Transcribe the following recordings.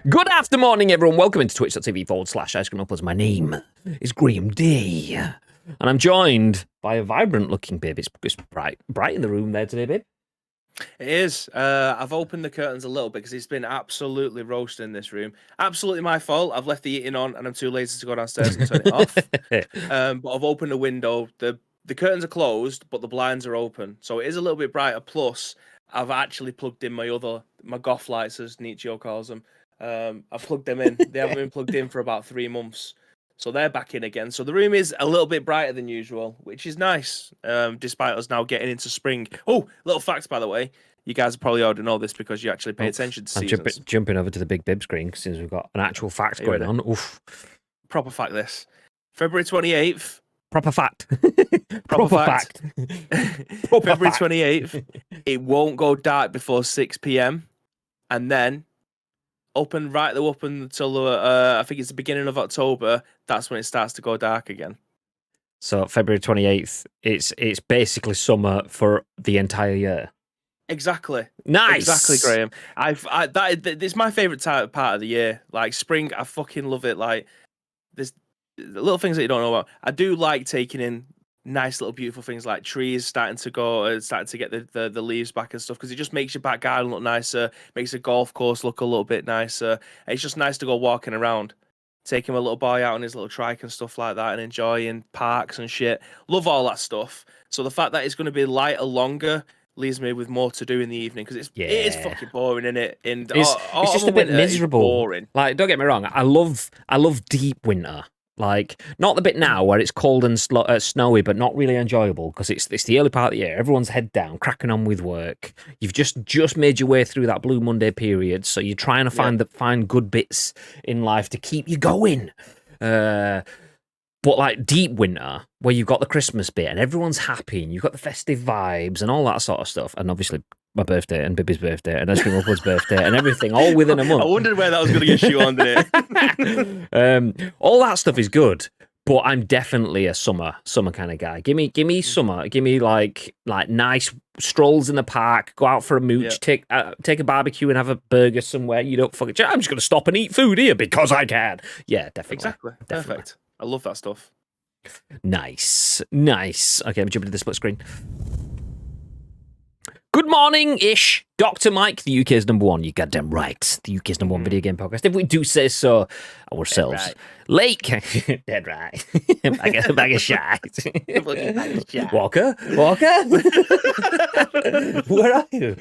Good after morning, everyone. Welcome into twitch.tv/Ice Cream Uploads. My name is Graham D. And I'm joined by a vibrant-looking babe. It's bright in the room there today, babe. It is. I've opened the curtains a little bit because it's been absolutely roasting in this room. Absolutely my fault. I've left the heating on and I'm too lazy to go downstairs and turn it off. But I've opened the window. The curtains are closed, but the blinds are open. So it is a little bit brighter. Plus, I've actually plugged in my goth lights, as Nietzsche calls them. I've plugged them in. They haven't been plugged in for about 3 months. So they're back in again. So the room is a little bit brighter than usual, which is nice, despite us now getting into spring. Oh, little facts, by the way. You guys probably already know this because you actually pay attention to seasons. I'm jumping over to the big bib screen since we've got an actual fact going on. Oof. Proper fact this. February 28th. Proper fact. Proper fact. February 28th. It won't go dark before 6 p.m. And then up until I think it's the beginning of October. That's when it starts to go dark again. So February 28th, it's basically summer for the entire year. Exactly. Nice. Exactly, Graham. It's my favorite part of the year. Like spring, I fucking love it. Like there's the little things that you don't know about. I do like taking in nice little beautiful things like trees starting to get the leaves back and stuff, because it just makes your back garden look nicer, makes the golf course look a little bit nicer. It's just nice to go walking around, taking my little boy out on his little trike and stuff like that, and enjoying parks and shit. Love all that stuff. So the fact that it's going to be lighter longer leaves me with more to do in the evening, because it is fucking boring, isn't it? And it's just a bit miserable. Boring. Like, don't get me wrong, I love deep winter. Like, not the bit now where it's cold and snowy, but not really enjoyable, because it's the early part of the year. Everyone's head down, cracking on with work. You've just made your way through that Blue Monday period, so you're trying to find good bits in life to keep you going. But like deep winter, where you've got the Christmas bit and everyone's happy and you've got the festive vibes and all that sort of stuff, and obviously my birthday and Bibby's birthday and Ice Cream Upload's birthday and everything, all within a month. I wondered where that was going to get you on there. All that stuff is good, but I'm definitely a summer kind of guy. Give me summer. Give me like nice strolls in the park, go out for a mooch, take a barbecue and have a burger somewhere. You don't fucking. I'm just going to stop and eat food here because I can. Yeah, definitely. Exactly. Definitely. Perfect. I love that stuff. Nice. Okay, I'm jumping to the split screen. Good morning-ish, Dr. Mike, the UK's #1. You goddamn right. The UK's #1 video game podcast. If we do say so ourselves. Right. Lake. Dead right. bag of shite. Walker? Where are you?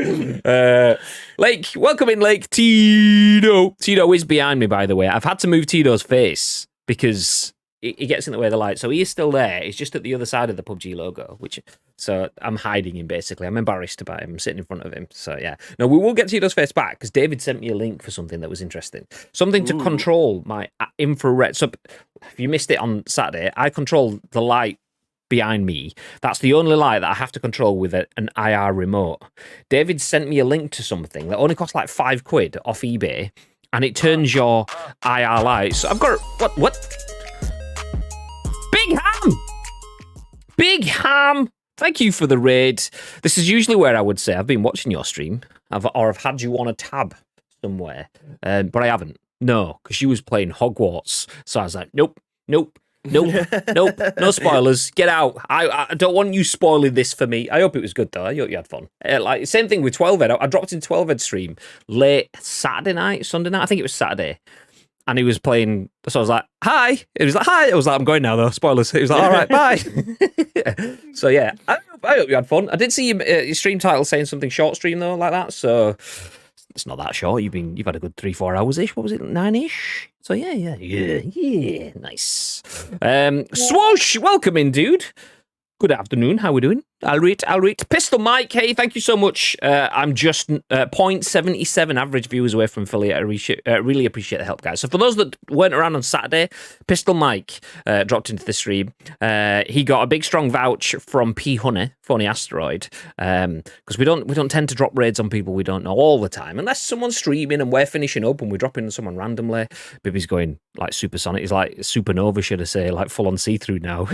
Lake, welcome in, Lake. Tito is behind me, by the way. I've had to move Tito's face because he gets in the way of the light. So he is still there. He's just at the other side of the PUBG logo, so I'm hiding him, basically. I'm embarrassed about him. I'm sitting in front of him. So, yeah. No, we will get Tito's face back, because David sent me a link for something that was interesting. Something to control my infrared. So, if you missed it on Saturday, I control the light behind me. That's the only light that I have to control with an IR remote. David sent me a link to something that only costs like £5 off eBay, and it turns your IR lights. I've got... What? Big Ham! Thank you for the raid. This is usually where I would say I've been watching your stream, or I've had you on a tab somewhere, but I haven't. No, because you was playing Hogwarts. So I was like, nope, no spoilers. Get out. I don't want you spoiling this for me. I hope it was good, though. I hope you had fun. Like, same thing with 12ed. I dropped in 12ed stream late Sunday night. I think it was Saturday. And he was playing, so I was like, hi. He was like, hi. I was like, I'm going now, though. Spoilers. He was like, all right, bye. So, yeah, I hope you had fun. I did see your stream title saying something short stream, though, like that. So, it's not that short. You've had a good 3-4 hours-ish. What was it, 9-ish? So, yeah. Nice. Swoosh, welcome in, dude. Good afternoon. How we doing? I'll read. Pistol Mike, hey, thank you so much. I'm just 0.77 average viewers away from Philly. I really appreciate the help, guys. So for those that weren't around on Saturday, Pistol Mike dropped into the stream. He got a big strong vouch from P Honey, Phony Asteroid, because we don't tend to drop raids on people we don't know all the time, unless someone's streaming and we're finishing up and we're dropping on someone randomly. Bibby's going like supersonic. He's like supernova, should I say, like full on see-through now.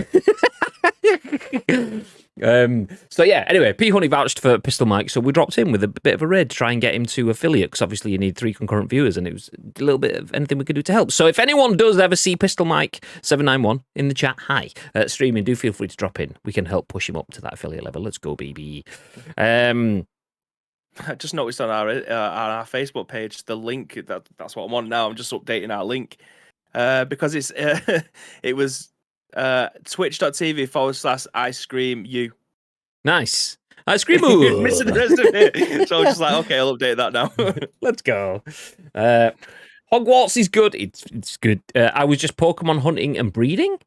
So yeah, anyway, P Honey vouched for Pistol Mike, so we dropped in with a bit of a raid to try and get him to affiliate, because obviously you need 3 concurrent viewers, and it was a little bit of anything we could do to help. So if anyone does ever see Pistol Mike 791 in the chat, hi, streaming, do feel free to drop in. We can help push him up to that affiliate level. Let's go, baby. I just noticed on our Facebook page the link. That's what I'm on now. I'm just updating our link because it's it was twitch.tv/ice cream you. Nice. Ice cream. Missing the rest of it. So I was just like, okay, I'll update that now. Let's go. Hogwarts is good. It's good. I was just Pokemon hunting and breeding.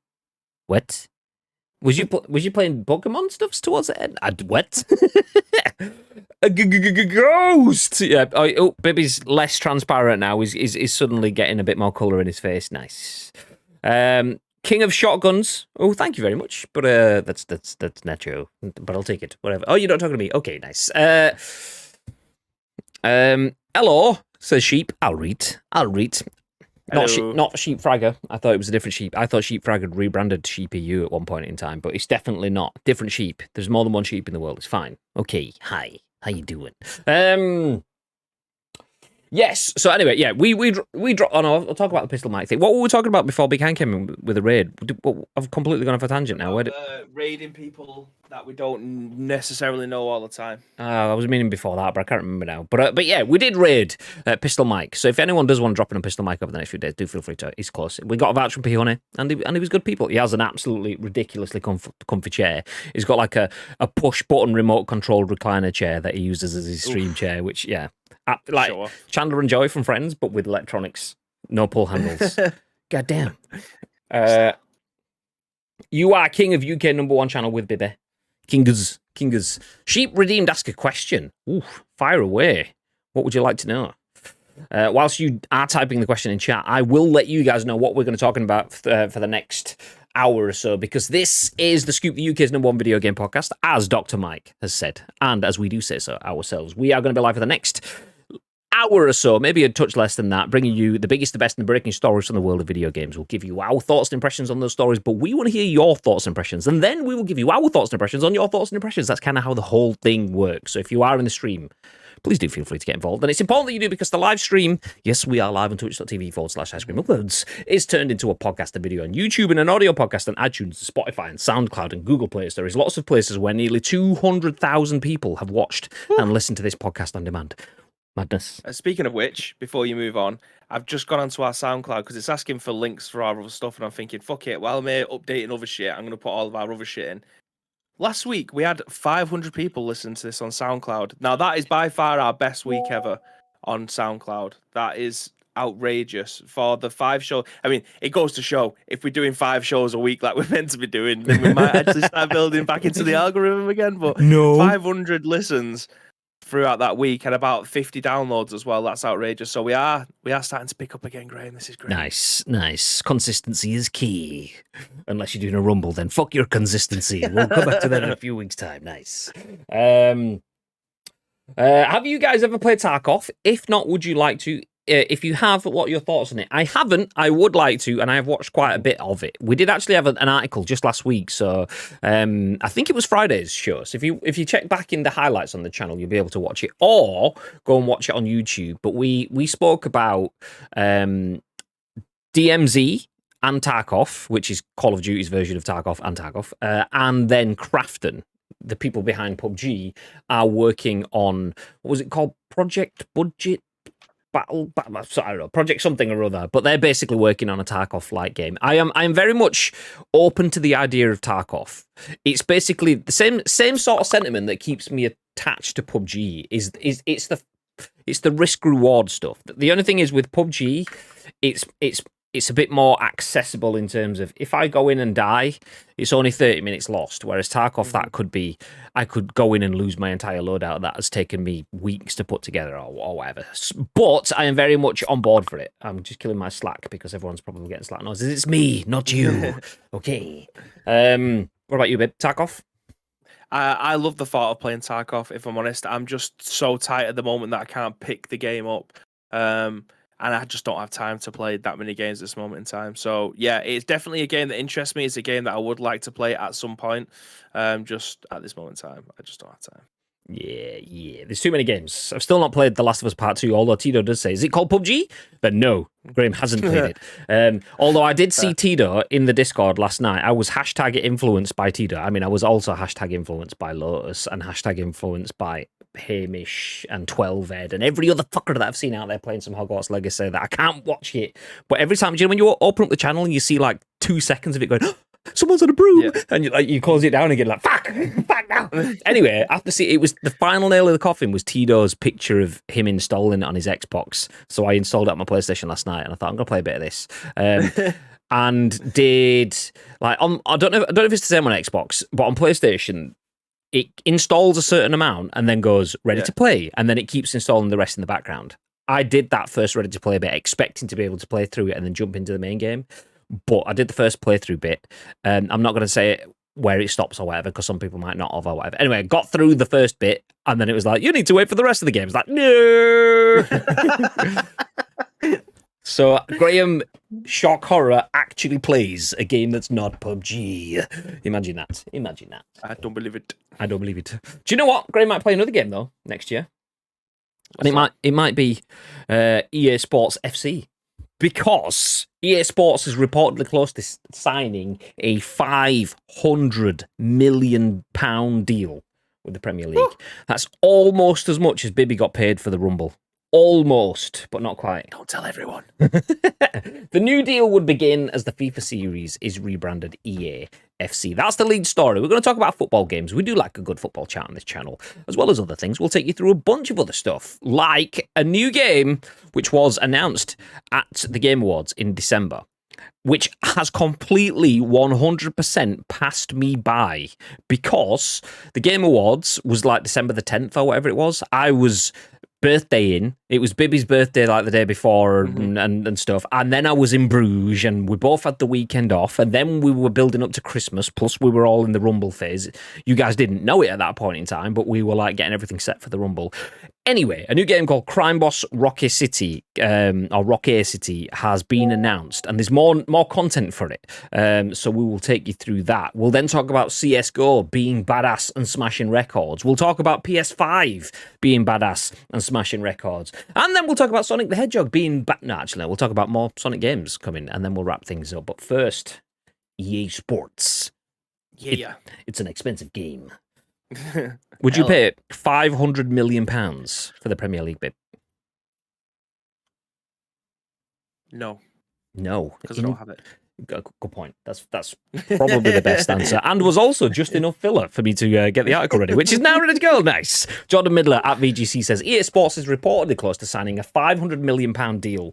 What? Was you playing Pokemon stuff towards the end? What? A ghost. Yeah. Oh, Bibby's less transparent now. Is suddenly getting a bit more color in his face. Nice. King of Shotguns. Oh, thank you very much. But that's Nacho. But I'll take it. Whatever. Oh, you're not talking to me. Okay, nice. Hello, says Sheep. I'll read. Not Sheep Fragger. I thought it was a different Sheep. I thought Sheep Fragger had rebranded Sheep EU at one point in time, but it's definitely not. Different sheep. There's more than one sheep in the world. It's fine. Okay. Hi. How you doing? Yes. So anyway, yeah, we dropped. Oh no, I'll talk about the Pistol Mike thing. What were we talking about before Big Hand came in with a raid? I've completely gone off a tangent now. Raiding people that we don't necessarily know all the time. I was meaning before that, but I can't remember now. But yeah, we did raid Pistol Mike. So if anyone does want to drop in a Pistol Mike over the next few days, do feel free to. He's close. We got a voucher from P Honey, and he was good people. He has an absolutely ridiculously comfy chair. He's got like a push button remote controlled recliner chair that he uses as his stream chair, which like Chandler and Joey from Friends, but with electronics, no pull handles. God damn. You are king of UK #1 channel with Bibby. Kingers. Sheep Redeemed ask a question. Ooh, fire away. What would you like to know? Whilst you are typing the question in chat, I will let you guys know what we're going to talk about for the next hour or so, because this is the Scoop, the UK's #1 video game podcast, as Dr. Mike has said, and as we do say so ourselves. We are going to be live for the next hour or so, maybe a touch less than that, bringing you the biggest, the best, and the breaking stories from the world of video games. We'll give you our thoughts and impressions on those stories, but we want to hear your thoughts and impressions, and then we will give you our thoughts and impressions on your thoughts and impressions. That's kind of how the whole thing works. So if you are in the stream, please do feel free to get involved. And it's important that you do, because the live stream, yes, we are live on twitch.tv/ice cream uploads, is turned into a podcast and video on YouTube and an audio podcast on iTunes, Spotify, and SoundCloud, and Google Play. There is lots of places where nearly 200,000 people have watched and listened to this podcast on demand. Madness. Speaking of which, before you move on, I've just gone onto our SoundCloud because it's asking for links for our other stuff, and I'm thinking, fuck it, while I'm here updating other shit, I'm going to put all of our other shit in. Last week, we had 500 people listen to this on SoundCloud. Now, that is by far our best week ever on SoundCloud. That is outrageous for the 5 show. I mean, it goes to show, if we're doing 5 shows a week like we're meant to be doing, then we might actually start building back into the algorithm again. But no. 500 listens throughout that week and about 50 downloads as well. That's outrageous. So we are starting to pick up again, Graham. This is great. Nice. Consistency is key. Unless you're doing a rumble, then fuck your consistency. We'll come back to that in a few weeks' time. Nice. Have you guys ever played Tarkov? If not, would you like to? If you have, what are your thoughts on it? I haven't. I would like to, and I have watched quite a bit of it. We did actually have an article just last week, so I think it was Friday's show. So if you check back in the highlights on the channel, you'll be able to watch it, or go and watch it on YouTube. But we spoke about DMZ and Tarkov, which is Call of Duty's version of Tarkov, and then Krafton, the people behind PUBG, are working on, what was it called? Project Budget? Battle, I don't know, Project something or other, but they're basically working on a Tarkov-like game. I am very much open to the idea of Tarkov. It's basically the same sort of sentiment that keeps me attached to PUBG. It's the risk-reward stuff. The only thing is with PUBG, it's a bit more accessible in terms of, if I go in and die, it's only 30 minutes lost. Whereas Tarkov, that could be, I could go in and lose my entire loadout. That has taken me weeks to put together or whatever. But I am very much on board for it. I'm just killing my Slack because everyone's probably getting Slack noises. It's me, not you. Okay. What about you, babe? Tarkov? I love the thought of playing Tarkov, if I'm honest. I'm just so tight at the moment that I can't pick the game up. and I just don't have time to play that many games at this moment in time. So yeah, it's definitely a game that interests me. It's a game that I would like to play at some point. Just at this moment in time, I just don't have time. Yeah. There's too many games. I've still not played The Last of Us Part 2, although Tito does say, is it called PUBG? But no, Graham hasn't played it. Although I did see Tito in the Discord last night. I was hashtag influenced by Tito. I mean, I was also hashtag influenced by Lotus and hashtag influenced by Hamish and 12ed and every other fucker that I've seen out there playing some Hogwarts Legacy that I can't watch it. But every time, when you open up the channel and you see like 2 seconds of it going, someone's on a broom, and you close it down and get like, fuck now. Anyway, it was the final nail of the coffin was Tito's picture of him installing it on his Xbox. So I installed it on my PlayStation last night, and I thought I'm gonna play a bit of this. And did like I don't know if it's the same on Xbox, but on PlayStation it installs a certain amount and then goes ready to play, and then it keeps installing the rest in the background. I did that first ready to play bit, expecting to be able to play through it and then jump into the main game. But I did the first playthrough bit. I'm not going to say where it stops or whatever, because some people might not have or whatever. Anyway, I got through the first bit, and then it was like, you need to wait for the rest of the game. It's like, no! So Graham, shock horror, actually plays a game that's not PUBG. Imagine that. I don't believe it. Do you know what? Graham might play another game, though, next year. It might be EA Sports FC. Because EA Sports is reportedly close to signing a £500 million deal with the Premier League. Ooh. That's almost as much as Bibby got paid for the Rumble. Almost, but not quite. Don't tell everyone. The new deal would begin as the FIFA series is rebranded EA FC. That's the lead story. We're going to talk about football games. We do like a good football chat on this channel, as well as other things. We'll take you through a bunch of other stuff, like a new game which was announced at the Game Awards in December, which has completely 100% passed me by, because the Game Awards was like December the 10th or whatever it was. I was birthday-ing. It was Bibby's birthday like the day before and stuff. And then I was in Bruges and we both had the weekend off. And then we were building up to Christmas. Plus we were all in the Rumble phase. You guys didn't know it at that point in time, but we were like getting everything set for the Rumble. Anyway, a new game called Crime Boss Rockay City, or Rockay City, has been announced, and there's more content for it. So we will take you through that. We'll then talk about CS:GO being badass and smashing records. We'll talk about PS5 being badass and smashing records, and then we'll talk about Sonic the Hedgehog being no, actually, we'll talk about more Sonic games coming, and then we'll wrap things up. But first, EA Sports. Yeah, it's an expensive game. Would you pay £500 million for the Premier League bid? No, because I don't have it. Good point. That's probably the best answer, and was also just enough filler for me to get the article ready, which is now ready to go. Nice. Jordan Midler at VGC says EA Sports is reportedly close to signing a £500 million deal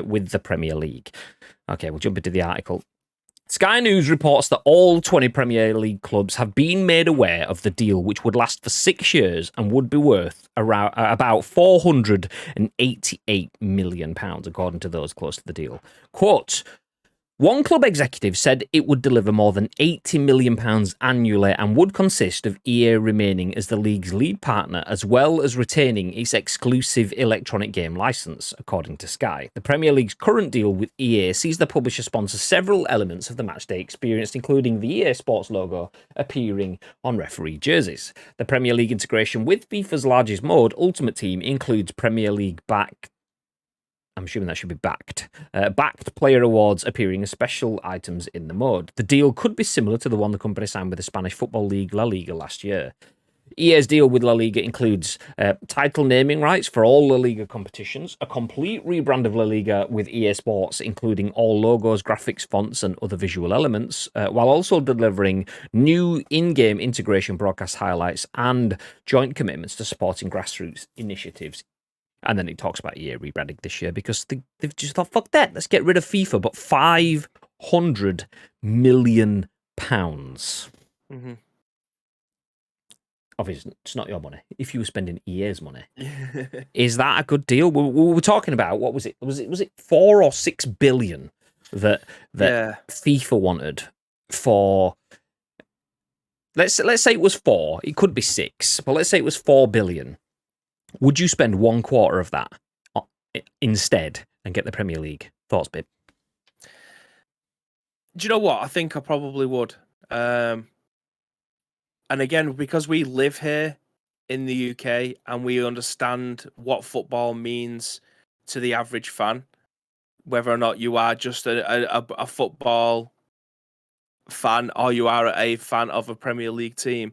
with the Premier League. Okay, we'll jump into the article. Sky News reports that all 20 Premier League clubs have been made aware of the deal, which would last for 6 years and would be worth around about £488 million, according to those close to the deal. Quote, one club executive said it would deliver more than £80 million annually and would consist of EA remaining as the league's lead partner, as well as retaining its exclusive electronic game license, according to Sky. The Premier League's current deal with EA sees the publisher sponsor several elements of the matchday experience, including the EA Sports logo appearing on referee jerseys. The Premier League integration with FIFA's largest mode, Ultimate Team, includes Premier League backed player awards appearing as special items in the mode. The deal could be similar to the one the company signed with the Spanish football league La Liga last year. EA's deal with La Liga includes title naming rights for all La Liga competitions, a complete rebrand of La Liga with EA Sports, including all logos, graphics, fonts, and other visual elements, while also delivering new in-game integration broadcast highlights and joint commitments to supporting grassroots initiatives. And then it talks about EA rebranding this year because they've just thought, fuck that, let's get rid of FIFA, but £500 million. Mm-hmm. Obviously, it's not your money. If you were spending EA's money, is that a good deal? We were talking about, what was it? Was it 4 or 6 billion that FIFA wanted for? Let's say it was 4. It could be 6, but let's say it was 4 billion. Would you spend 1/4 of that instead and get the Premier League. Thoughts, babe? Do you know what? I think I probably would. And again, because we live here in the UK and we understand what football means to the average fan, whether or not you are just a football fan or you are a fan of a Premier League team,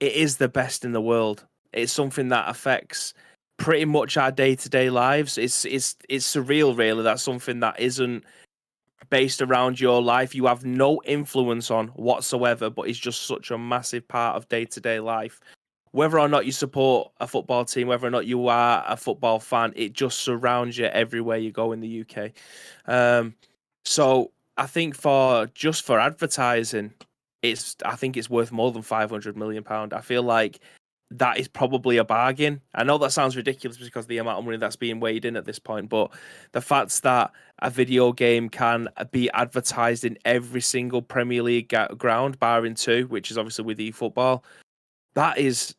it is the best in the world. It's something that affects pretty much our day-to-day lives. It's surreal, really. That's something that isn't based around your life. You have no influence on whatsoever, but it's just such a massive part of day-to-day life. Whether or not you support a football team, whether or not you are a football fan, it just surrounds you everywhere you go in the UK. So I think for advertising, I think it's worth more than £500 million. I feel like that is probably a bargain. I know that sounds ridiculous because of the amount of money that's being weighed in at this point, but the fact that a video game can be advertised in every single Premier League ground, barring 2, which is obviously with eFootball, that is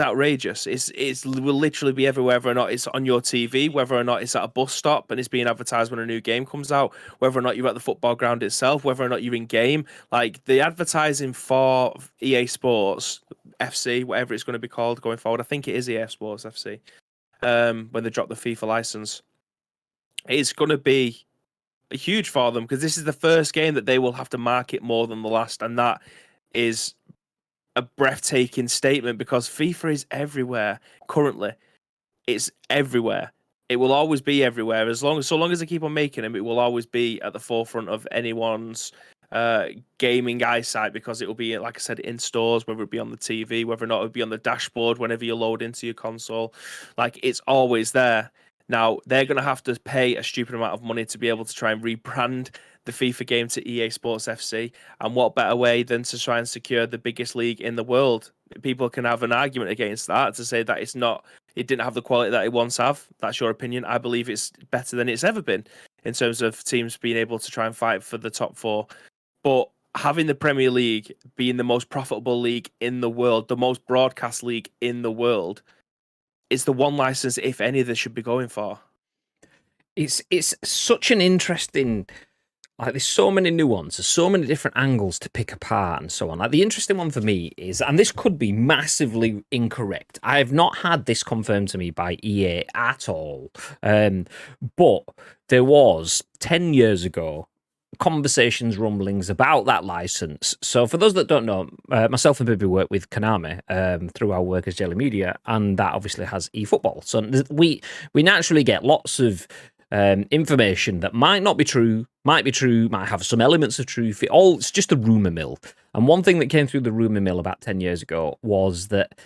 outrageous. It will literally be everywhere, whether or not it's on your TV, whether or not it's at a bus stop and it's being advertised when a new game comes out, whether or not you're at the football ground itself, whether or not you're in game. Like the advertising for EA Sports FC, whatever it's going to be called going forward, I think it is EA Sports FC. When they drop the FIFA license, it's going to be huge for them because this is the first game that they will have to market more than the last, and that is a breathtaking statement because FIFA is everywhere currently. It's everywhere. It will always be everywhere so long as they keep on making them. It will always be at the forefront of anyone's gaming eyesight because it will be, like I said, in stores, whether it be on the TV, whether or not it would be on the dashboard whenever you load into your console. Like it's always there. Now they're going to have to pay a stupid amount of money to be able to try and rebrand the FIFA game to EA Sports FC, and what better way than to try and secure the biggest league in the world? People can have an argument against that to say that it didn't have the quality that it once have. That's your opinion. I believe it's better than it's ever been in terms of teams being able to try and fight for the top 4. But having the Premier League being the most profitable league in the world, the most broadcast league in the world, is the one license, if any, they should be going for. It's such an interesting. Like, there's so many nuances, so many different angles to pick apart and so on. Like, the interesting one for me is, and this could be massively incorrect, I have not had this confirmed to me by EA at all, but there was, 10 years ago, conversations, rumblings about that license. So for those that don't know, myself and Bibi work with Konami through our work as Jelly Media, and that obviously has eFootball. So we naturally get lots of information that might not be true, might be true, might have some elements of truth. It's just a rumor mill. And one thing that came through the rumor mill about 10 years ago was that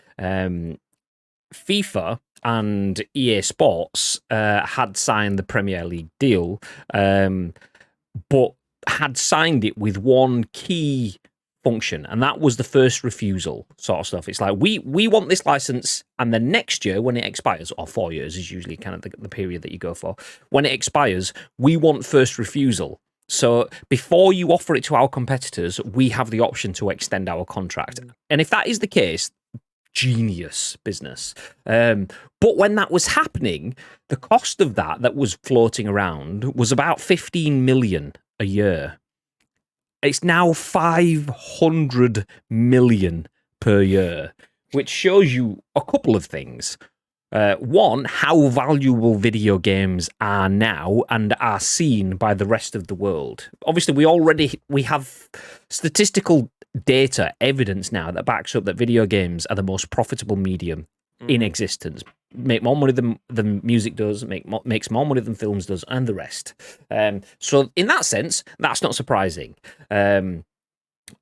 FIFA and EA Sports had signed the Premier League deal, but had signed it with one key function, and that was the first refusal sort of stuff. It's like, we want this license, and then next year when it expires, or 4 years is usually kind of the period that you go for, when it expires, we want first refusal. So before you offer it to our competitors, we have the option to extend our contract. And if that is the case, genius business. But when that was happening, the cost of that was floating around was about 15 million a year. It's now 500 million per year, which shows you a couple of things. One, how valuable video games are now and are seen by the rest of the world. Obviously, we have statistical data, evidence now that backs up that video games are the most profitable medium in existence. Make more money than music does, makes more money than films does, and the rest. So in that sense, that's not surprising.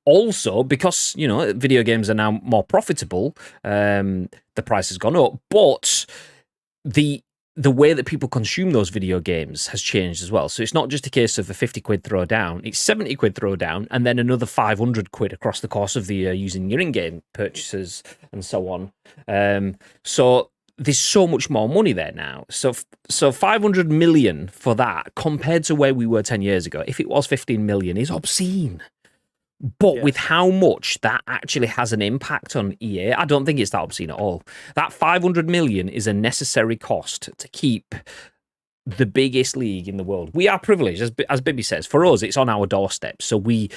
Also, because, video games are now more profitable, the price has gone up, but the way that people consume those video games has changed as well. So it's not just a case of a 50 quid throw down, it's 70 quid throw down, and then another 500 quid across the course of the year using your in-game purchases and so on. So there's so much more money there now. So 500 million for that compared to where we were 10 years ago, if it was 15 million, is obscene. But with how much that actually has an impact on EA, I don't think it's that obscene at all. That 500 million is a necessary cost to keep the biggest league in the world. We are privileged, as Bibby says. For us, it's on our doorstep. So we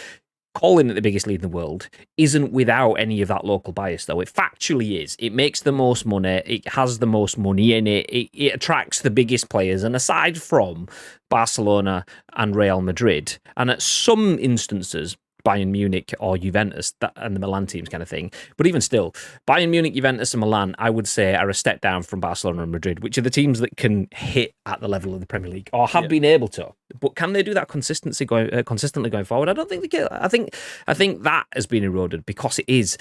calling it the biggest league in the world isn't without any of that local bias, though. It factually is. It makes the most money. It has the most money in it. It attracts the biggest players. And aside from Barcelona and Real Madrid, and at some instances, Bayern Munich or Juventus and the Milan teams kind of thing. But even still, Bayern Munich, Juventus and Milan, I would say, are a step down from Barcelona and Madrid, which are the teams that can hit at the level of the Premier League or have been able to. But can they do that consistently going forward? I don't think they can. I think that has been eroded because it is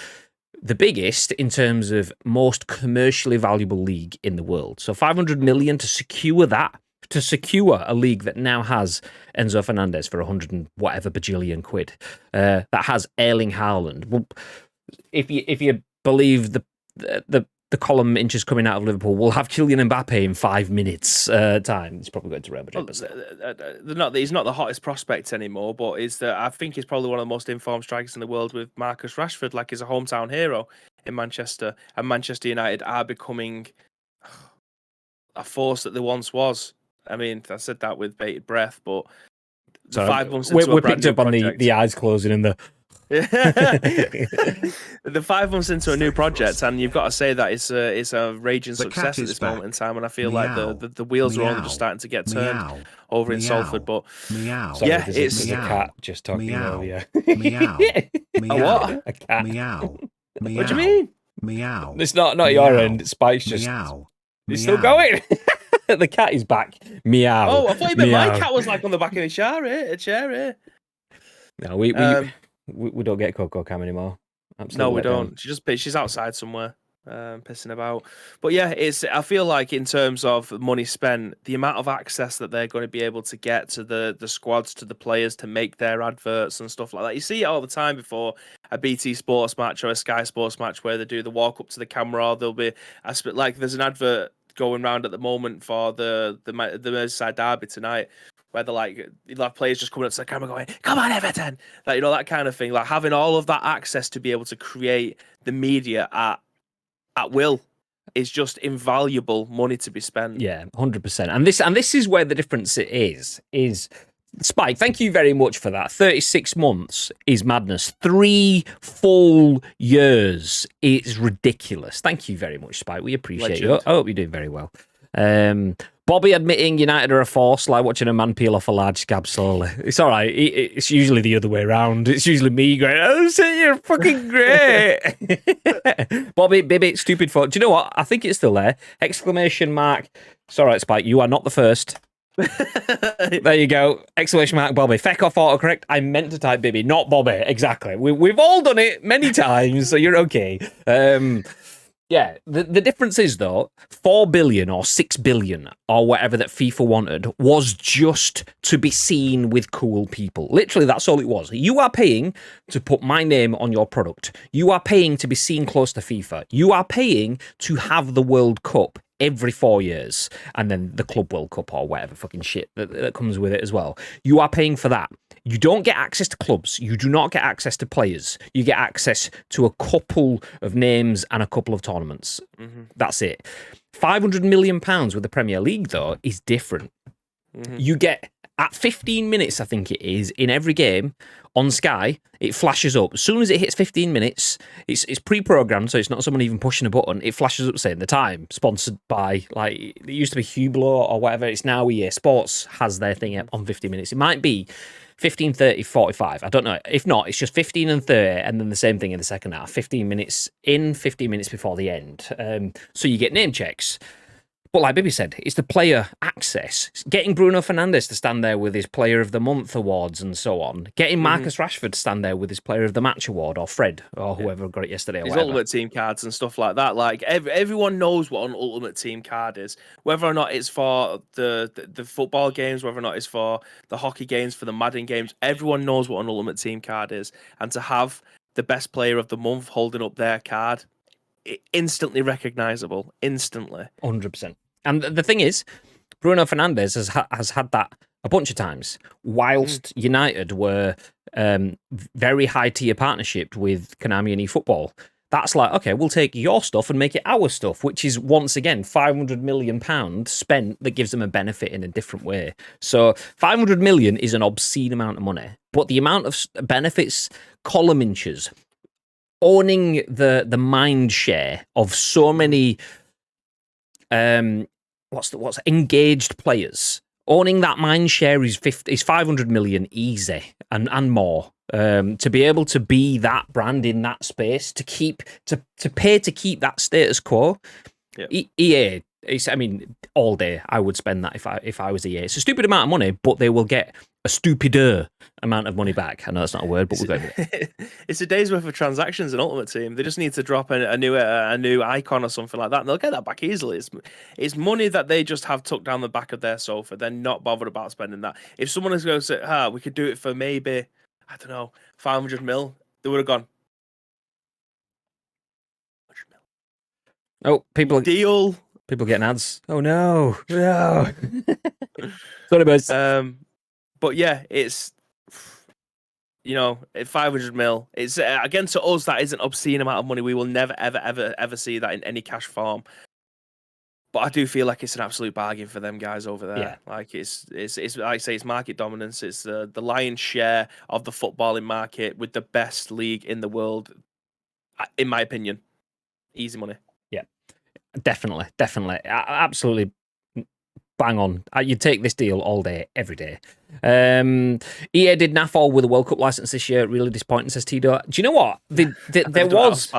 the biggest in terms of most commercially valuable league in the world. So 500 million to secure that. To secure a league that now has Enzo Fernandez for 100 and whatever bajillion quid, that has Erling Haaland. Well, if you believe the column inches coming out of Liverpool, we'll have Kylian Mbappe in 5 minutes time. He's probably going to Real Madrid. He's not the hottest prospect anymore, but I think he's probably one of the most informed strikers in the world with Marcus Rashford. Like, he's a hometown hero in Manchester, and Manchester United are becoming a force that they once was. I mean, I said that with bated breath, but 5 months into we're picked up on the eyes closing in the. The 5 months into a new project, and you've got to say that it's a raging success at this moment in time. And I feel like the wheels are only just starting to get turned over in Salford. But Sorry, it's a cat just talking over you. A what? A cat. What do you mean? Meow. It's not your end. Spike's just. It's still going. The cat is back. Meow. Oh, I thought you meant my cat was like on the back of a chair here. No, we don't get Coco Cam anymore. Absolutely. No, we don't. She's outside somewhere, pissing about. But yeah, I feel like in terms of money spent, the amount of access that they're going to be able to get to the squads, to the players, to make their adverts and stuff like that. You see it all the time before a BT Sports match or a Sky Sports match where they do the walk up to the camera, or there'll be like there's an advert going around at the moment for the Merseyside derby tonight, where you'll have players just coming up to the camera going, "Come on, Everton!" Like, that kind of thing. Like, having all of that access to be able to create the media at will is just invaluable money to be spent. Yeah, 100%. And this is where the difference is. Spike, thank you very much for that. 36 months is madness. 3 full years is ridiculous. Thank you very much, Spike. We appreciate you. I hope you're doing very well. Bobby admitting United are a force, like watching a man peel off a large scab slowly. It's all right. It's usually the other way around. It's usually me going, "Oh, shit, you're fucking great." Bobby, Bibby, stupid fuck. Do you know what? I think it's still there. Exclamation mark. It's all right, Spike. You are not the first. There you go. Exclamation mark Bobby. Feck off autocorrect. I meant to type Bibby, not Bobby. Exactly. We've all done it many times, so you're okay. Yeah, the difference is, though, 4 billion or 6 billion or whatever that FIFA wanted was just to be seen with cool people. Literally, that's all it was. You are paying to put my name on your product. You are paying to be seen close to FIFA. You are paying to have the World Cup every 4 years, and then the Club World Cup or whatever fucking shit that comes with it as well. You are paying for that. You don't get access to clubs. You do not get access to players. You get access to a couple of names and a couple of tournaments. Mm-hmm. That's it. £500 million with the Premier League, though, is different. Mm-hmm. You get, at 15 minutes, I think it is, in every game on Sky, it flashes up. As soon as it hits 15 minutes, it's pre-programmed, so it's not someone even pushing a button. It flashes up saying the time, sponsored by, like, it used to be Hublot or whatever. It's now EA Sports has their thing on 15 minutes. It might be 15, 30, 45. I don't know. If not, it's just 15 and 30, and then the same thing in the second half. 15 minutes in, 15 minutes before the end. So you get name checks. But like Bibby said, it's the player access. Getting Bruno Fernandes to stand there with his Player of the Month awards and so on. Getting Marcus Rashford to stand there with his Player of the Match award, or Fred, or whoever got it yesterday. Or his whatever. Ultimate Team cards and stuff like that. Like, everyone knows what an Ultimate Team card is. Whether or not it's for the football games, whether or not it's for the hockey games, for the Madden games, everyone knows what an Ultimate Team card is. And to have the best Player of the Month holding up their card, instantly recognisable. Instantly. 100%. And the thing is, Bruno Fernandes has had that a bunch of times, whilst United were very high-tier partnership with Konami and eFootball. that's like, okay, we'll take your stuff and make it our stuff, which is once again £500 million spent that gives them a benefit in a different way. So 500 million is an obscene amount of money, but the amount of benefits, column inches, owning the mind share of so many what's engaged players. Owning that mind share is 500 million easy and more. To be able to be that brand in that space, to pay to keep that status quo. Yep. EA, all day I would spend that if I was EA. It's a stupid amount of money, but they will get a stupider amount of money back. I know that's not a word, but we'll go with it. It's a day's worth of transactions in Ultimate Team. They just need to drop a new icon or something like that, and they'll get that back easily. It's money that they just have tucked down the back of their sofa. They're not bothered about spending that. If someone is going to say, we could do it for maybe, I don't know, 500 mil, they would have gone. Oh, people getting ads. Oh no. Sorry, boys. But yeah, it's 500 mil. It's again, to us, that is an obscene amount of money. We will never, ever see that in any cash form. But I do feel like it's an absolute bargain for them guys over there. Yeah. Like it's like I say, it's market dominance. It's the lion's share of the footballing market with the best league in the world, in my opinion. Easy money. Yeah, definitely. Absolutely bang on. You'd take this deal all day, every day. EA did naff all with a World Cup license this year. Really disappointing, says Tito. Do you know what? There was...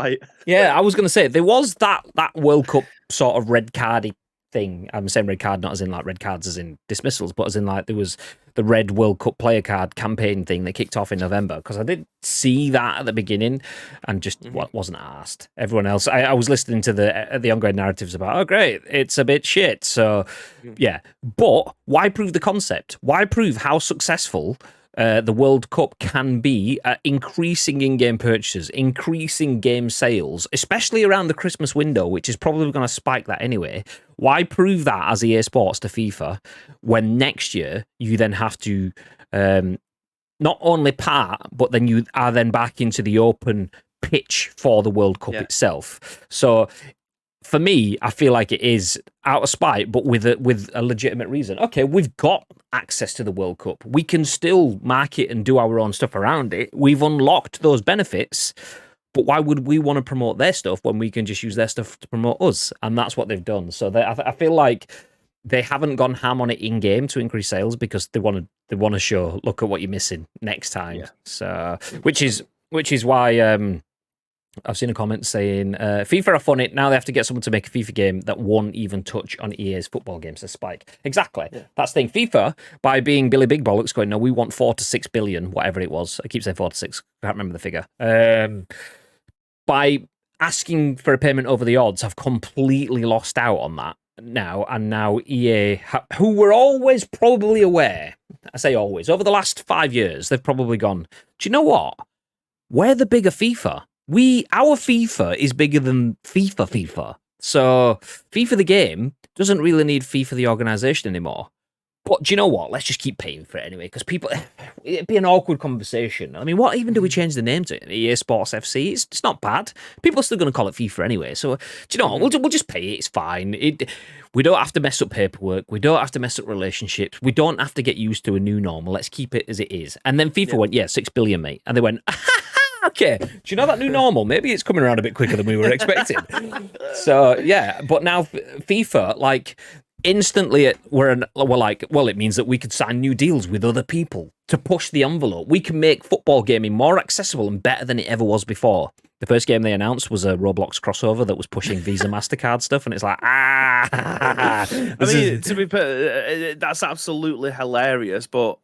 Yeah, I was going to say, there was that World Cup sort of red cardy thing. I'm saying red card, not as in like red cards as in dismissals, but as in like there was the red World Cup player card campaign thing that kicked off in November, because I did see that at the beginning and just wasn't asked. Everyone else, I was listening to the ongoing narratives about, oh great, it's a bit shit. So yeah, but why prove the concept? Why prove how successful the World Cup can be at increasing in-game purchases, increasing game sales, especially around the Christmas window, which is probably going to spike that anyway. Why prove that as EA Sports to FIFA when next year you then have to not only part, but then you are then back into the open pitch for the World Cup itself. So for me, I feel like it is out of spite, but with a legitimate reason. Okay, we've got access to the World Cup. We can still market and do our own stuff around it. We've unlocked those benefits, but why would we want to promote their stuff when we can just use their stuff to promote us? And that's what they've done. So I feel like they haven't gone ham on it in game to increase sales because they want to show, look at what you're missing next time. Yeah. So which is why. I've seen a comment saying, FIFA are funny, now they have to get someone to make a FIFA game that won't even touch on EA's football games, says Spike. Exactly. Yeah. That's the thing. FIFA, by being Billy Big Bollocks, going, no, we want 4 to 6 billion, whatever it was. I keep saying 4 to 6, I can't remember the figure. By asking for a payment over the odds, have completely lost out on that now. And now EA, who were always probably aware, I say always, over the last 5 years, they've probably gone, do you know what? We're the bigger FIFA. Our FIFA is bigger than FIFA. So FIFA the game doesn't really need FIFA the organisation anymore. But do you know what? Let's just keep paying for it anyway, because it'd be an awkward conversation. I mean, what even do we change the name to? EA Sports FC? It's not bad. People are still going to call it FIFA anyway. So do you know what? We'll just pay it. It's fine. We don't have to mess up paperwork. We don't have to mess up relationships. We don't have to get used to a new normal. Let's keep it as it is. And then FIFA went, 6 billion, mate. And they went, okay, do you know that new normal? Maybe it's coming around a bit quicker than we were expecting. So, yeah, but now FIFA, like, instantly we're like, well, it means that we could sign new deals with other people to push the envelope. We can make football gaming more accessible and better than it ever was before. The first game they announced was a Roblox crossover that was pushing Visa MasterCard stuff, and it's like, to be put, that's absolutely hilarious, but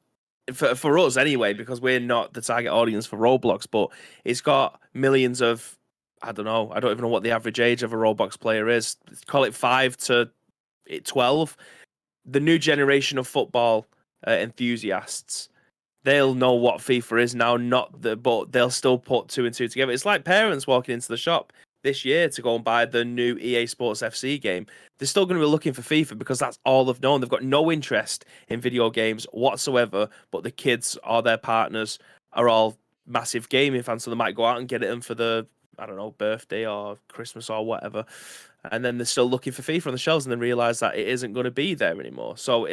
for us anyway, because we're not the target audience for Roblox, but it's got millions of, I don't even know what the average age of a Roblox player is. Call it 5 to 12. The new generation of football enthusiasts, they'll know what FIFA is now, but they'll still put 2 and 2 together. It's like parents walking into the shop this year to go and buy the new EA Sports FC game. They're still going to be looking for FIFA because that's all they've known. They've got no interest in video games whatsoever, but the kids or their partners are all massive gaming fans, so they might go out and get it in for the I don't know, birthday or Christmas or whatever, and then they're still looking for FIFA on the shelves and then realise that it isn't going to be there anymore. So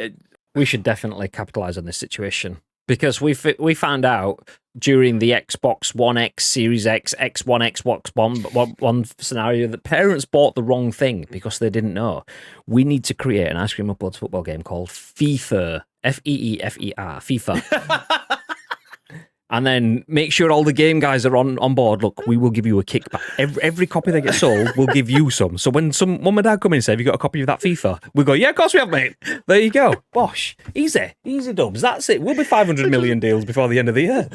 we should definitely capitalise on this situation, because we found out during the Xbox One X, Series X, X1, Xbox One scenario that parents bought the wrong thing because they didn't know. We need to create an Ice Cream Uploads football game called FIFA, Feefer, FIFA. And then make sure all the game guys are on board. Look, we will give you a kickback. Every copy that gets sold, we'll give you some. So when some mum and dad come in and say, have you got a copy of that FIFA? We go, yeah, of course we have, mate. There you go. Bosh. Easy dubs. That's it. We'll be 500 million deals before the end of the year.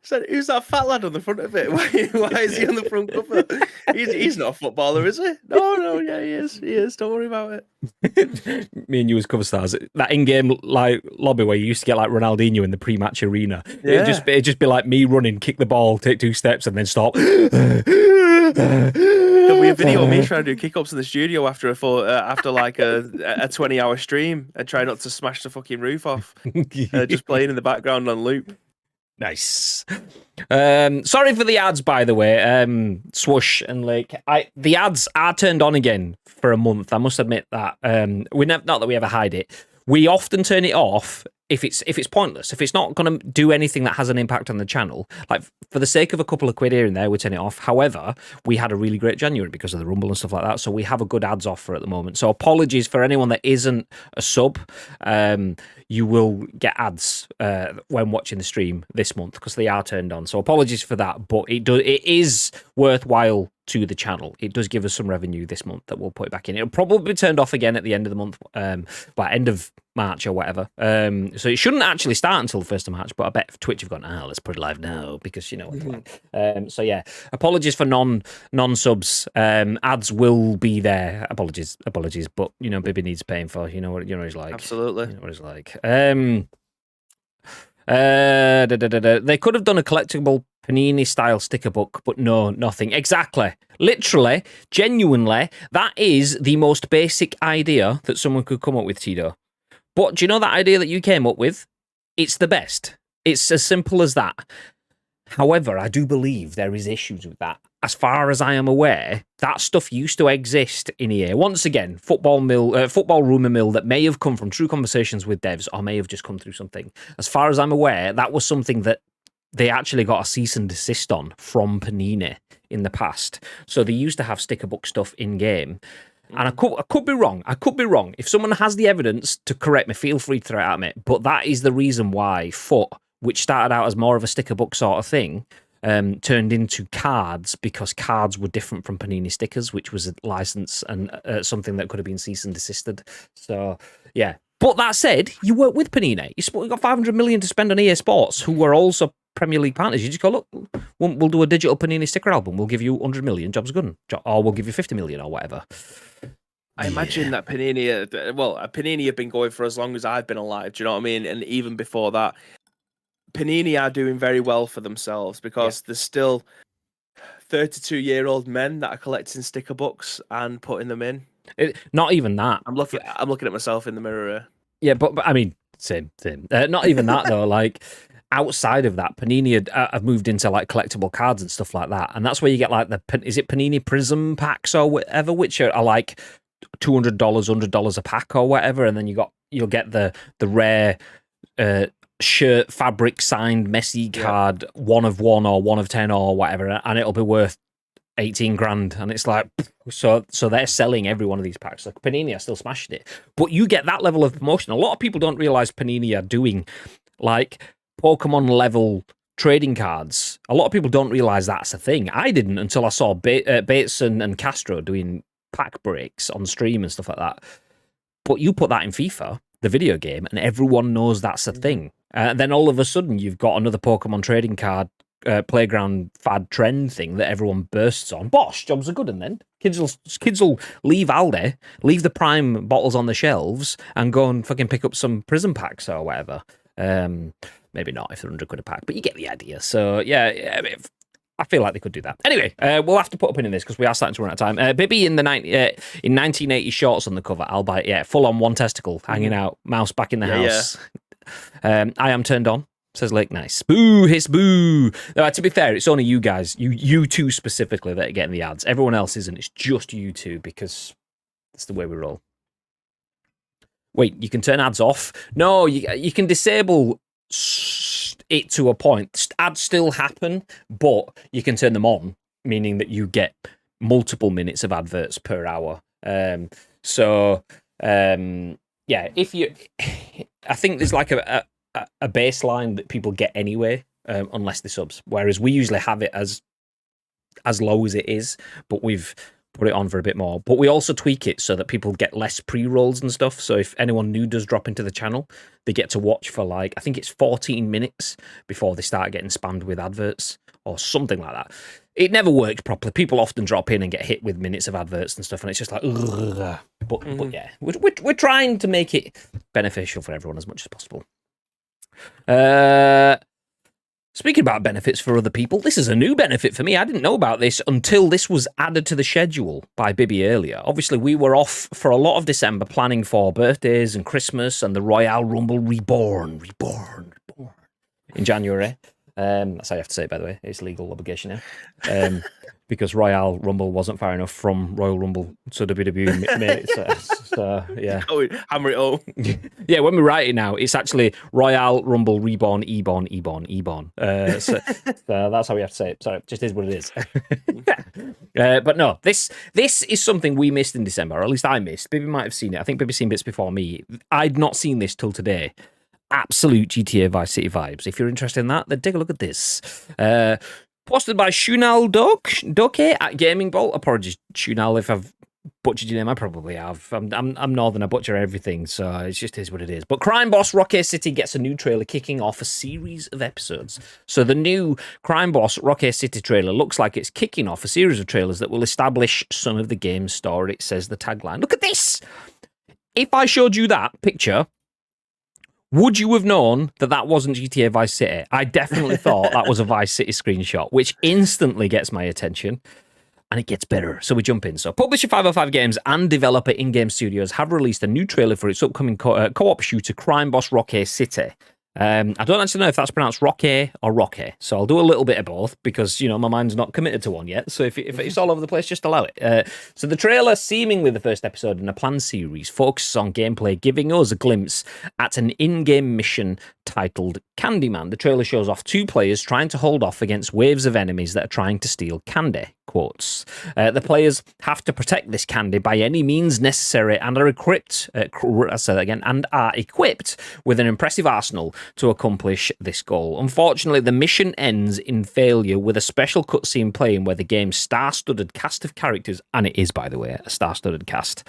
So who's that fat lad on the front of it? Why is he on the front cover? He's not a footballer, is he? No, yeah, he is. Don't worry about it. Me and you as cover stars. That in-game like lobby where you used to get like Ronaldinho in the pre-match arena. Yeah. It'd just be like me running, kick the ball, take 2 steps, and then stop. There'll be a video of me trying to do kick-ups in the studio after like a 20-hour stream and try not to smash the fucking roof off. Just playing in the background on loop. Nice. Sorry for the ads, by the way. Swoosh and Lake. The ads are turned on again for a month. I must admit that. Not that we ever hide it. We often turn it off if it's pointless. If it's not going to do anything that has an impact on the channel, like for the sake of a couple of quid here and there, we turn it off. However, we had a really great January because of the Rumble and stuff like that, so we have a good ads offer at the moment. So apologies for anyone that isn't a sub. You will get ads when watching the stream this month because they are turned on. So apologies for that, but it is worthwhile to the channel. It does give us some revenue this month that we'll put it back in. It'll probably be turned off again at the end of the month, by end of March or whatever. So it shouldn't actually start until the 1st of March, but I bet Twitch have gone, let's put it live now because you know what it's like. So yeah, apologies for non-subs. Ads will be there. Apologies, but you know, Bibby needs paying for. You know what he's like. Absolutely. You know what he's like. They could have done a collectible Panini style sticker book, but no, nothing. Exactly. Literally, genuinely, that is the most basic idea that someone could come up with, Tito. But do you know that idea that you came up with? It's the best. It's as simple as that. However, I do believe there is issues with that. As far as I am aware, that stuff used to exist in EA. Once again, football rumour mill that may have come from true conversations with devs or may have just come through something. As far as I'm aware, that was something that they actually got a cease and desist on from Panini in the past. So they used to have sticker book stuff in-game. And I could be wrong. If someone has the evidence to correct me, feel free to throw it at me. But that is the reason why Foot, which started out as more of a sticker book sort of thing, turned into cards because cards were different from Panini stickers, which was a license and something that could have been cease and desisted. So, yeah. But that said, you work with Panini. You got 500 million to spend on EA Sports, who were also Premier League partners. You just go, look, we'll do a digital Panini sticker album. We'll give you 100 million, job's good. Or we'll give you 50 million or whatever. I imagine that Panini have been going for as long as I've been alive. Do you know what I mean? And even before that, Panini are doing very well for themselves because there's still 32-year-old men that are collecting sticker books and putting them in. Not even that. I'm looking at myself in the mirror here. Yeah, but I mean, same. Not even that though. Like outside of that, Panini have moved into like collectible cards and stuff like that, and that's where you get like is it Panini Prism packs or whatever, which are like $200, $100 a pack or whatever, and then you'll get the rare shirt fabric signed Messi card, 1 of 1 or 1 of 10 or whatever, and it'll be worth 18 grand. And it's like, so they're selling every one of these packs. Like Panini are still smashing it, but you get that level of promotion. A lot of people don't realize Panini are doing like Pokemon level trading cards. A lot of people don't realize that's a thing. I didn't until I saw Bates and Castro doing pack breaks on stream and stuff like that. But you put that in FIFA, the video game, and everyone knows that's a thing. Then all of a sudden, you've got another Pokemon trading card playground fad trend thing that everyone bursts on. Bosh, jobs are good, and then kids will leave Aldi, leave the Prime bottles on the shelves, and go and fucking pick up some Prism packs or whatever. Maybe not if they're 100 quid a pack, but you get the idea. So yeah, I feel like they could do that. Anyway, we'll have to put a pin in this because we are starting to run out of time. Bibby in 1980 shorts on the cover, albeit full on one testicle hanging out, mouse back in the house. I am turned on. Says Lake Nice. Boo, hiss, boo. To be fair, it's only you guys, you two specifically, that are getting the ads. Everyone else isn't. It's just you two because it's the way we roll. Wait, you can turn ads off? No, you can disable it to a point. Ads still happen, but you can turn them on, meaning that you get multiple minutes of adverts per hour. Yeah, if you, I think there's like a baseline that people get anyway, unless they subs. Whereas we usually have it as low as it is, but we've put it on for a bit more. But we also tweak it so that people get less pre-rolls and stuff. So if anyone new does drop into the channel, they get to watch for like, I think it's 14 minutes before they start getting spammed with adverts or something like that. It never works properly. People often drop in and get hit with minutes of adverts and stuff, and it's just like, ugh. But yeah, we're trying to make it beneficial for everyone as much as possible. Speaking about benefits for other people, this is a new benefit for me. I didn't know about this until this was added to the schedule by Bibby earlier. Obviously, we were off for a lot of December planning for birthdays and Christmas and the Royal Rumble Reborn in January. That's how you have to say it, by the way. It's legal obligation now. Because Royal Rumble wasn't far enough from Royal Rumble, so WWE made it. So yeah. Oh, hammer it home. Yeah, when we write it now, it's actually Royal Rumble Reborn, Eborn. So that's how we have to say it. Sorry, it just is what it is. But no, this is something we missed in December, or at least I missed. Bibby might have seen it. I think Bibby's seen bits before me. I'd not seen this till today. Absolute GTA Vice City vibes. If you're interested in that, then take a look at this. Posted by Shunal Doke at Gaming Bolt. Apologies, Shunal, if I've butchered your name. I probably have. I'm Northern. I butcher everything, so it just is what it is. But Crime Boss Rockay City gets a new trailer kicking off a series of episodes. So the new Crime Boss Rockay City trailer looks like it's kicking off a series of trailers that will establish some of the game's story. It says the tagline. Look at this! If I showed you that picture, would you have known that that wasn't GTA Vice City? I definitely thought that was a Vice City screenshot, which instantly gets my attention. And it gets better. So we jump in. So publisher 505 Games and developer In-Game Studios have released a new trailer for its upcoming co-op shooter Crime Boss Rockay City. I don't actually know if that's pronounced Rockay or Rockay, so I'll do a little bit of both because, you know, my mind's not committed to one yet. So if it's all over the place, just allow it. So the trailer, seemingly the first episode in a planned series, focuses on gameplay, giving us a glimpse at an in-game mission titled Candyman. The trailer shows off two players trying to hold off against waves of enemies that are trying to steal candy. Quotes. The players have to protect this candy by any means necessary and are equipped. I'll say that again. And are equipped with an impressive arsenal to accomplish this goal. Unfortunately, the mission ends in failure with a special cutscene playing where the game's star-studded cast of characters, and it is, by the way, a star-studded cast,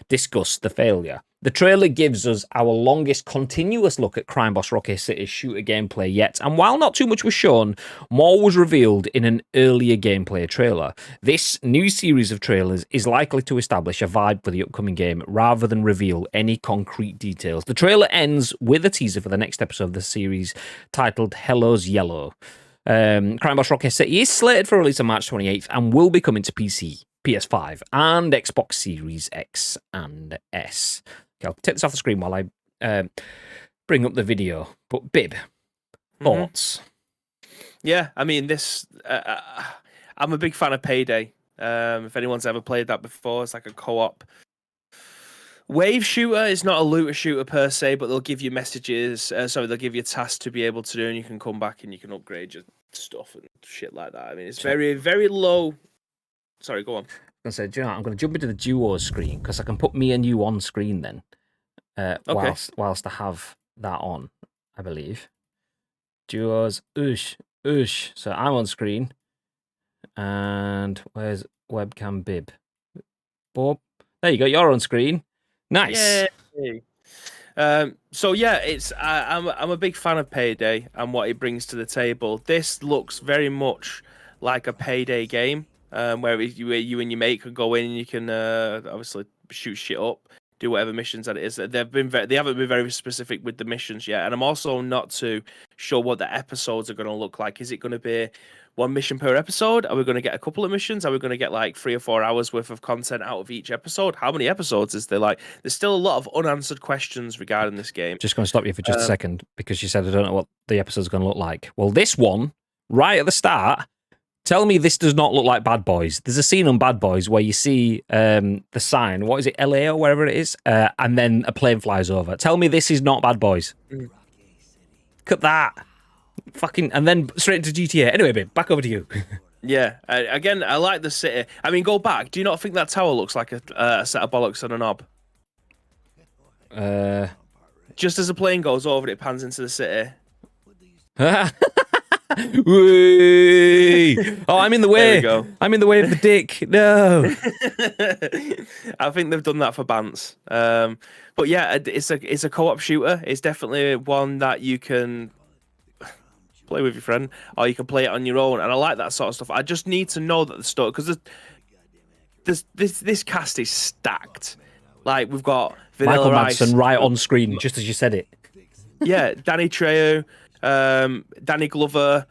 discuss the failure. The trailer gives us our longest continuous look at Crime Boss Rockay City's shooter gameplay yet, and while not too much was shown, more was revealed in an earlier gameplay trailer. This new series of trailers is likely to establish a vibe for the upcoming game rather than reveal any concrete details. The trailer ends with a teaser for the next episode of the series titled Hello's Yellow. Crime Boss Rockay City is slated for release on March 28th and will be coming to PC, PS5, and Xbox Series X and S. Okay, I'll take this off the screen while I bring up the video. But Bib, thoughts? Yeah, I mean, this. I'm a big fan of Payday. If anyone's ever played that before, it's like a co-op wave shooter. It's not a looter shooter per se, but they'll give you messages. They'll give you tasks to be able to do, and you can come back and you can upgrade your stuff and shit like that. I mean, it's very, very low. Sorry, go on. I'm going to jump into the duo screen because I can put me and you on screen then. Okay. Whilst I have that on, I believe. Duos, oosh. So I'm on screen. And where's webcam Bib? Bob. There you go, you're on screen. Nice. Yay. So yeah, it's I'm a big fan of Payday and what it brings to the table. This looks very much like a Payday game. Where you and your mate can go in and you can obviously shoot shit up. do whatever missions that it is. They haven't been very specific with the missions yet, and I'm also not too sure what the episodes are going to look like. Is it going to be one mission per episode? Are we going to get a couple of missions? Are we going to get like 3 or 4 hours worth of content out of each episode? How many episodes is there? Like, there's still a lot of unanswered questions regarding this game. Just going to stop you for just a second because you said I don't know what the episode's going to look like. Well, this one, right at the start, tell me this does not look like Bad Boys. There's a scene on Bad Boys where you see the sign, what is it, LA or wherever it is, and then a plane flies over. Tell me this is not Bad Boys. Cut that. Fucking, and then straight into GTA. Anyway, babe, back over to you. Yeah, again, I like the city. I mean, go back. Do you not think that tower looks like a set of bollocks on a knob? Just as a plane goes over it, pans into the city. Oh, I'm in the way. There we go. I'm in the way of the dick. No. I think they've done that for Bants. But yeah, it's a co-op shooter. It's definitely one that you can play with your friend, or you can play it on your own. And I like that sort of stuff. I just need to know that the story, because this cast is stacked. Like, we've got Vanilla Michael Ice, Madsen right on screen, just as you said it. Yeah, Danny Trejo, Danny Glover,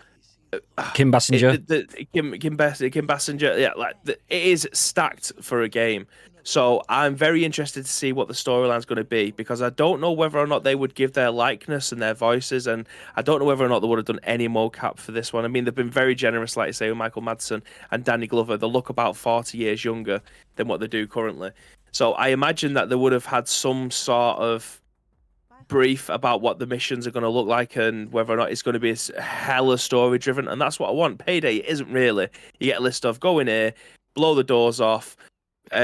Kim Basinger. Kim Basinger. Yeah, like it is stacked for a game. So I'm very interested to see what the storyline's going to be, because I don't know whether or not they would give their likeness and their voices, and I don't know whether or not they would have done any mocap for this one. I mean, they've been very generous, like I say, with Michael Madsen and Danny Glover. They look about 40 years younger than what they do currently. So I imagine that they would have had some sort of brief about what the missions are going to look like and whether or not it's going to be hella story driven. And that's what I want. Payday isn't really. You get a list of go in here, blow the doors off,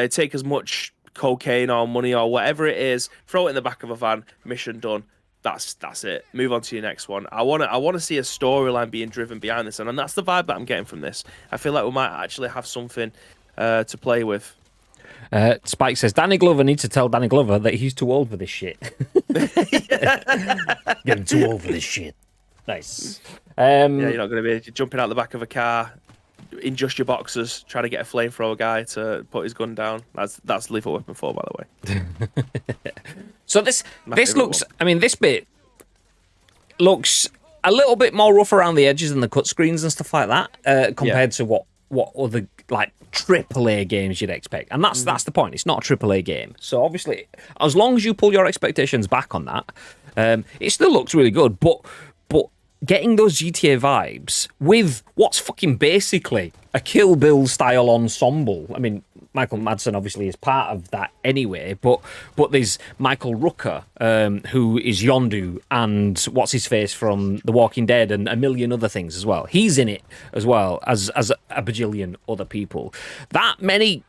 take as much cocaine or money or whatever it is, throw it in the back of a van, mission done. That's it. Move on to your next one. I want to see a storyline being driven behind this, and that's the vibe that I'm getting from this. I feel like we might actually have something to play with. Spike says Danny Glover needs to tell Danny Glover that he's too old for this shit. Getting too old for this shit. Nice. Yeah, you're not going to be jumping out the back of a car in just your boxers trying to get a flamethrower guy to put his gun down. That's Lethal Weapon 4, by the way. So this looks. I mean, this bit looks a little bit more rough around the edges and the cut screens and stuff like that compared to what other like AAA games you'd expect. And that's the point. It's not a AAA game. So obviously, as long as you pull your expectations back on that, it still looks really good. But getting those GTA vibes with what's fucking basically a Kill Bill style ensemble. I mean, Michael Madsen obviously is part of that anyway, but there's Michael Rooker, who is Yondu, and what's his face from The Walking Dead, and a million other things as well. He's in it as well as a bajillion other people. That many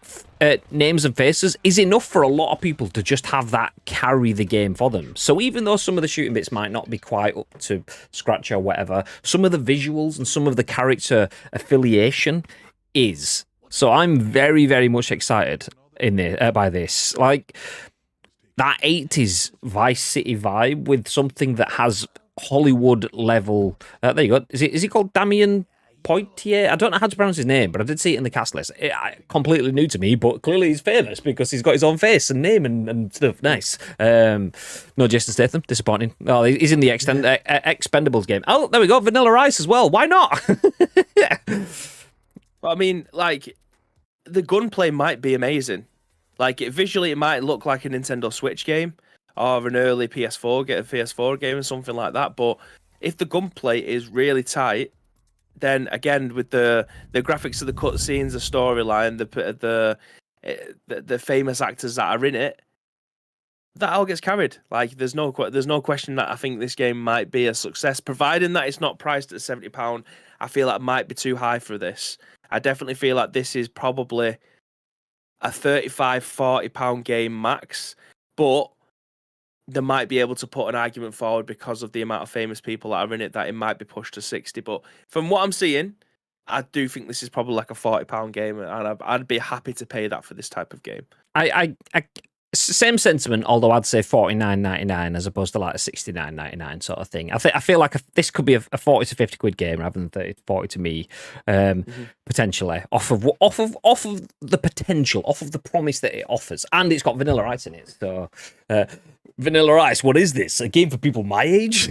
names and faces is enough for a lot of people to just have that carry the game for them. So even though some of the shooting bits might not be quite up to scratch or whatever, some of the visuals and some of the character affiliation is. So I'm very, very much excited by this. Like, that 80s Vice City vibe with something that has Hollywood level... there you go. Is he called Damien Poitier? I don't know how to pronounce his name, but I did see it in the cast list. Completely new to me, but clearly he's famous because he's got his own face and name and stuff. Nice. No Jason Statham. Disappointing. Oh, he's in the Expendables game. Oh, there we go. Vanilla Ice as well. Why not? Yeah. I mean, like, the gunplay might be amazing. Like, visually, it might look like a Nintendo Switch game or an early PS4 game or something like that. But if the gunplay is really tight, then again, with the graphics of the cutscenes, the storyline, the famous actors that are in it, that all gets carried. Like, there's no question that I think this game might be a success, providing that it's not priced at £70. I feel like it might be too high for this. I definitely feel like this is probably a £35-40 game max, but they might be able to put an argument forward because of the amount of famous people that are in it that it might be pushed to 60. But from what I'm seeing, I do think this is probably like a £40 game, and I'd be happy to pay that for this type of game. Same sentiment, although I'd say $49.99 as opposed to like a $69.99 sort of thing. I feel like this could be a 40 to 50 quid game rather than 30 to 40 to me, potentially off of the potential, off of the promise that it offers, and it's got Vanilla Ice in it. So, Vanilla Ice, what is this? A game for people my age?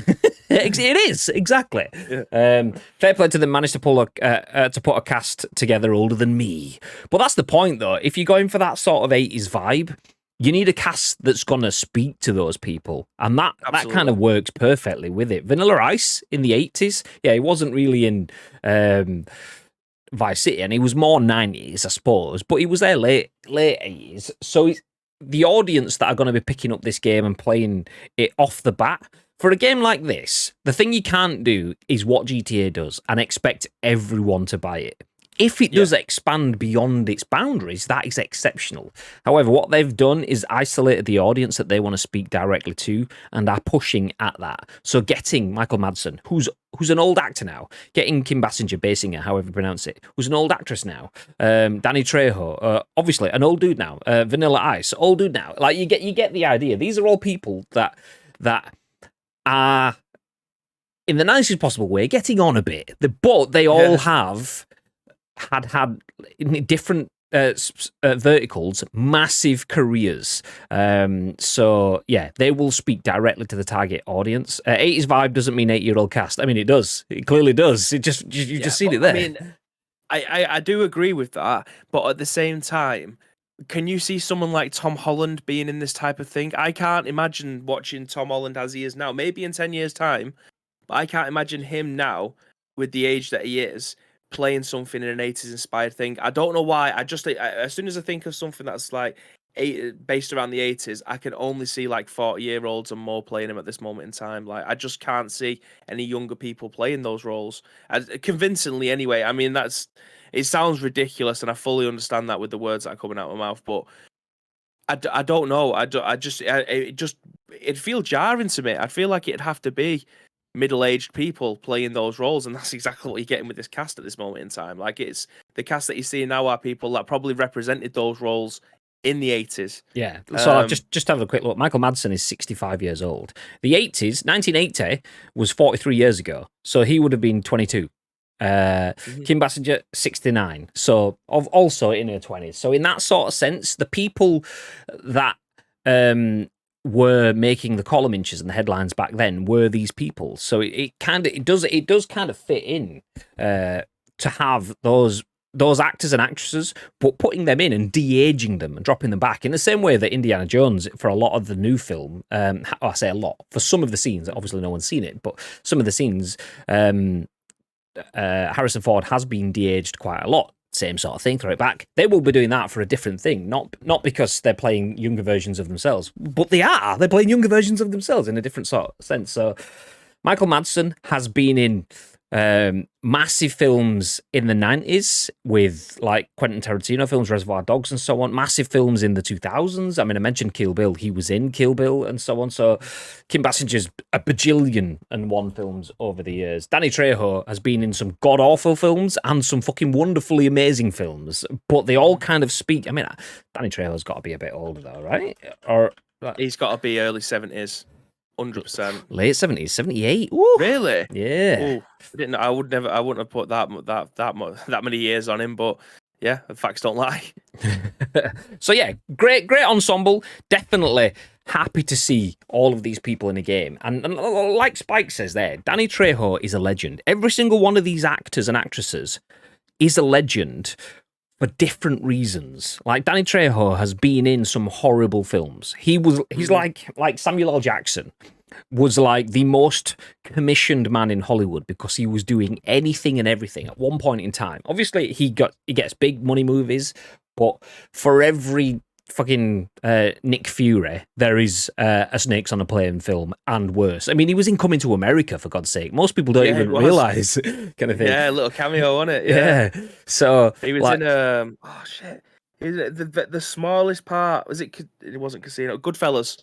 It is exactly. Yeah. Fair play to them, managed to put a cast together older than me. But that's the point, though. If you're going for that sort of 80s vibe, you need a cast that's going to speak to those people. And that kind of works perfectly with it. Vanilla Ice in the 80s, yeah, he wasn't really in Vice City, and he was more 90s, I suppose, but he was there late 80s. So the audience that are going to be picking up this game and playing it off the bat, for a game like this, the thing you can't do is what GTA does and expect everyone to buy it. If it does expand beyond its boundaries, that is exceptional. However, what they've done is isolated the audience that they want to speak directly to and are pushing at that. So getting Michael Madsen, who's an old actor now, getting Kim Basinger, however you pronounce it, who's an old actress now, Danny Trejo, obviously an old dude now, Vanilla Ice, old dude now. Like you get the idea. These are all people that are, in the nicest possible way, getting on a bit. But they all have had in different verticals massive careers. So yeah, they will speak directly to the target audience. 80s vibe doesn't mean 8-year-old cast. I mean, it does. It clearly does. It just you've just seen it there. I mean, I do agree with that, but at the same time, can you see someone like Tom Holland being in this type of thing? I can't imagine watching Tom Holland as he is now. Maybe in 10 years' time, but I can't imagine him now with the age that he is playing something in an 80s inspired thing. I don't know why. As soon as I think of something that's like based around the 80s, I can only see like 40-year-olds and more playing him at this moment in time. Like, I just can't see any younger people playing those roles convincingly anyway. I mean, it sounds ridiculous, and I fully understand that with the words that are coming out of my mouth, but I don't know. It'd feel jarring to me. I feel like it'd have to be middle-aged people playing those roles, and that's exactly what you're getting with this cast at this moment in time. Like, it's the cast that you see now are people that probably represented those roles in the 80s. Yeah, so just have a quick look. Michael Madsen is 65 years old. The 80s, 1980 was 43 years ago, so he would have been 22. Kim Basinger, 69, so also in her 20s. So in that sort of sense, the people that were making the column inches and the headlines back then were these people. So it does kind of fit in to have those actors and actresses, but putting them in and de-aging them and dropping them back in the same way that Indiana Jones, for a lot of the new film, I say a lot, for some of the scenes, obviously no one's seen it, but some of the scenes, Harrison Ford has been de-aged quite a lot. Same sort of thing, throw it back. They will be doing that for a different thing, not because they're playing younger versions of themselves, but they're playing younger versions of themselves in a different sort of sense. So Michael Madsen has been in massive films in the 90s with like Quentin Tarantino films, Reservoir Dogs and so on, massive films in the 2000s. I mean, I mentioned Kill Bill, he was in Kill Bill and so on. So Kim Basinger's a bajillion and one films over the years. Danny Trejo has been in some god-awful films and some fucking wonderfully amazing films, but they all kind of speak. I mean, Danny Trejo's got to be a bit older though, right? Or he's got to be early 70s. 100%. Late 70s, 78. Ooh. Really? Yeah. Ooh. I wouldn't have put that many years on him, but yeah, the facts don't lie. So yeah, great ensemble. Definitely happy to see all of these people in a game. And like Spike says there, Danny Trejo is a legend. Every single one of these actors and actresses is a legend for different reasons. Like Danny Trejo has been in some horrible films. He's like Samuel L. Jackson was like the most commissioned man in Hollywood because he was doing anything and everything at one point in time. Obviously, he gets big money movies, but for every fucking Nick Fury, there is a Snakes on a Plane film, and worse. I mean, he was in Coming to America, for God's sake. Most people don't even realise, kind of thing. Yeah, a little cameo on it. Yeah. So he was in oh shit, the smallest part was it? It wasn't Casino. Goodfellas.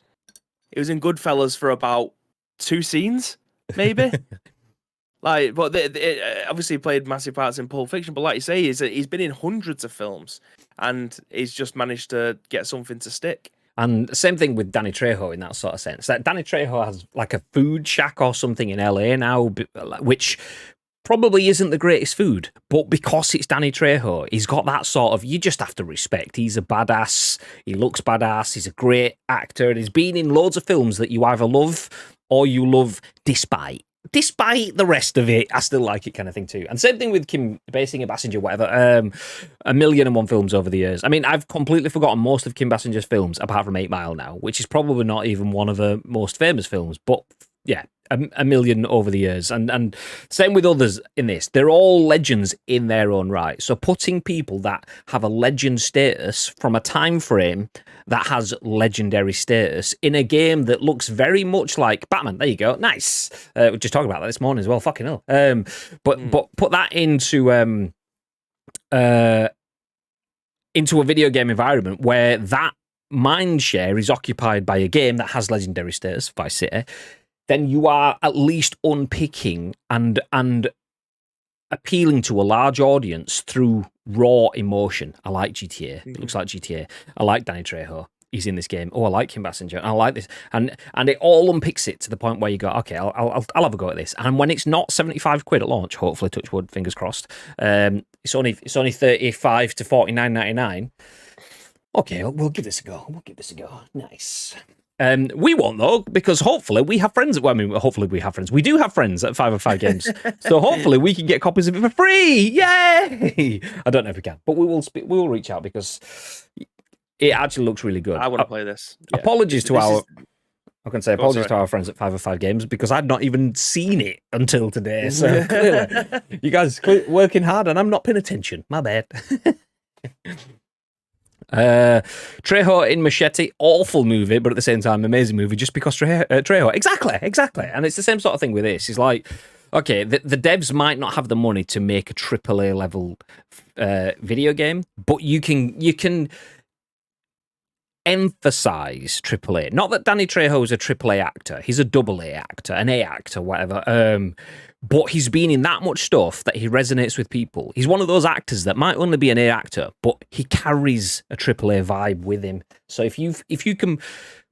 He was in Goodfellas for about 2 scenes, maybe. Like, but obviously he played massive parts in Pulp Fiction. But like you say, he's been in hundreds of films, and he's just managed to get something to stick. And same thing with Danny Trejo in that sort of sense. That Danny Trejo has like a food shack or something in LA now, which probably isn't the greatest food, but because it's Danny Trejo, he's got that sort of, you just have to respect. He's a badass. He looks badass. He's a great actor. And he's been in loads of films that you either love or you love despite the rest of it. I still like it kind of thing too. And same thing with Kim Basinger, Basinger, whatever. 1,000,001 films over the years. I mean, I've completely forgotten most of Kim Basinger's films apart from 8 Mile now, which is probably not even one of her most famous films, but yeah, a million over the years. And same with others in this. They're all legends in their own right. So putting people that have a legend status from a time frame that has legendary status in a game that looks very much like Batman. There you go. Nice. We were just talking about that this morning as well. Fucking hell. But put that into a video game environment where that mind share is occupied by a game that has legendary status, Vice City, then you are at least unpicking and appealing to a large audience through raw emotion. I like GTA. It looks like GTA. I like Danny Trejo. He's in this game. Oh, I like Kim Basinger. I like this. And it all unpicks it to the point where you go, okay, I'll have a go at this. And when it's not 75 quid at launch, hopefully, touch wood, fingers crossed, it's only 35 to 49.99. Okay, we'll give this a go. Nice. We won't though, because hopefully we have friends. Well, I mean, hopefully we have friends. We do have friends at 505 Games, so hopefully we can get copies of it for free. Yay! I don't know if we can, but we will reach out because it actually looks really good. I want to play this. Yeah. Apologies to our friends at 505 Games because I'd not even seen it until today. So clearly, you guys working hard, and I'm not paying attention. My bad. Trejo in Machete, awful movie, but at the same time, amazing movie just because Trejo. Exactly. And it's the same sort of thing with this. It's like, okay, the devs might not have the money to make a AAA level video game, but you can emphasize AAA. Not that Danny Trejo is a AAA actor. He's a AA actor, an A actor, whatever. But he's been in that much stuff that he resonates with people. He's one of those actors that might only be an A actor, but he carries a AAA vibe with him. So if you can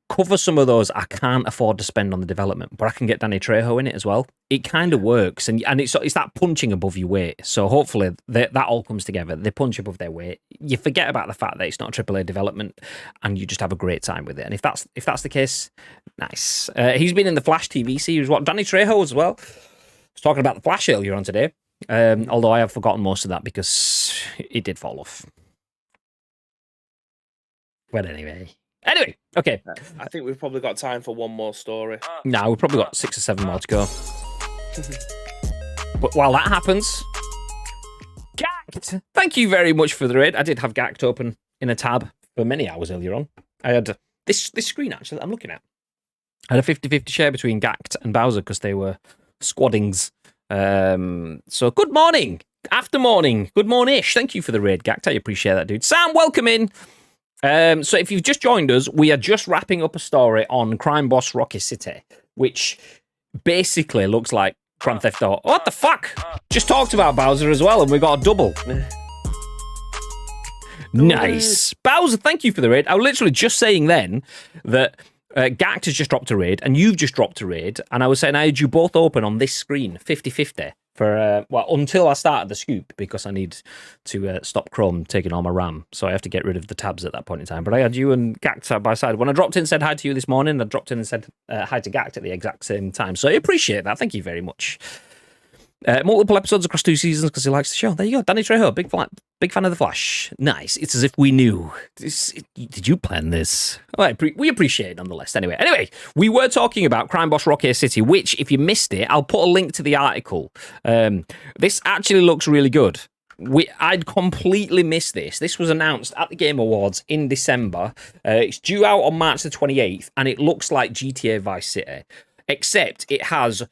cover some of those, I can't afford to spend on the development, but I can get Danny Trejo in it as well. It kind of works, and it's that punching above your weight. So hopefully that all comes together. They punch above their weight. You forget about the fact that it's not a AAA development, and you just have a great time with it. And if that's the case, nice. He's been in the Flash TV series. What, Danny Trejo as well? I was talking about the Flash earlier on today, although I have forgotten most of that because it did fall off. But anyway, okay. I think we've probably got time for one more story. No, we've probably got 6 or 7 more to go. But while that happens, Gacked! Thank you very much for the raid. I did have Gacked open in a tab for many hours earlier on. I had this screen actually that I'm looking at. I had a 50-50 share between Gacked and Bowser because they were squaddings. So good morning, after morning, good morning-ish. Thank you for the raid, Gacked. I appreciate that, dude. Sam, welcome in. So if you've just joined us, we are just wrapping up a story on crime boss Rockay City, which basically looks like Grand Theft Auto. What the fuck? Just talked about Bowser as well, and we got a double. Nice. Bowser, thank you for the raid. I was literally just saying then that Gacked has just dropped a raid, and you've just dropped a raid, and I was saying I had you both open on this screen, 50-50, for, until I started the scoop, because I need to stop Chrome taking all my RAM, so I have to get rid of the tabs at that point in time. But I had you and Gacked side by side. When I dropped in and said hi to you this morning, I dropped in and said hi to Gacked at the exact same time, so I appreciate that. Thank you very much. Multiple episodes across 2 seasons because he likes the show. There you go, Danny Trejo, big fan of The Flash. Nice. It's as if we knew. Did you plan this? Well, we appreciate it nonetheless. Anyway, we were talking about crime boss Rockay City, which, if you missed it, I'll put a link to the article. This actually looks really good. I'd completely missed this. This was announced at the Game Awards in December. It's due out on March the 28th, and it looks like GTA Vice City, except it has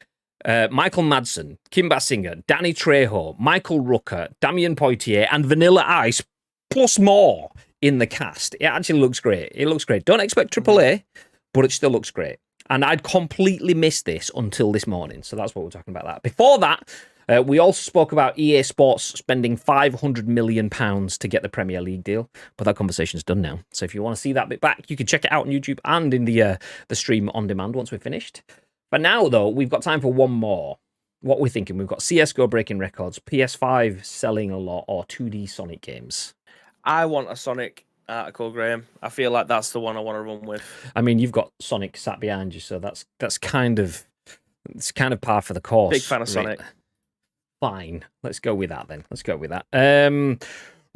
Michael Madsen, Kim Basinger, Danny Trejo, Michael Rooker, Damien Poitier, and Vanilla Ice, plus more in the cast. It actually looks great. It looks great. Don't expect AAA, but it still looks great. And I'd completely missed this until this morning, so that's what we're talking about. That before that, We also spoke about EA Sports spending £500 million to get the Premier League deal, but that conversation's done now. So if you want to see that bit back, you can check it out on YouTube and in the stream on demand once we're finished. But now, though, we've got time for one more. What we're thinking, we've got CSGO breaking records, PS5 selling a lot, or 2D Sonic games. I want a Sonic article, Graham. I feel like that's the one I want to run with. I mean, you've got Sonic sat behind you, so that's kind of par for the course. Big fan of Sonic. Fine, let's go with that then. Let's go with that.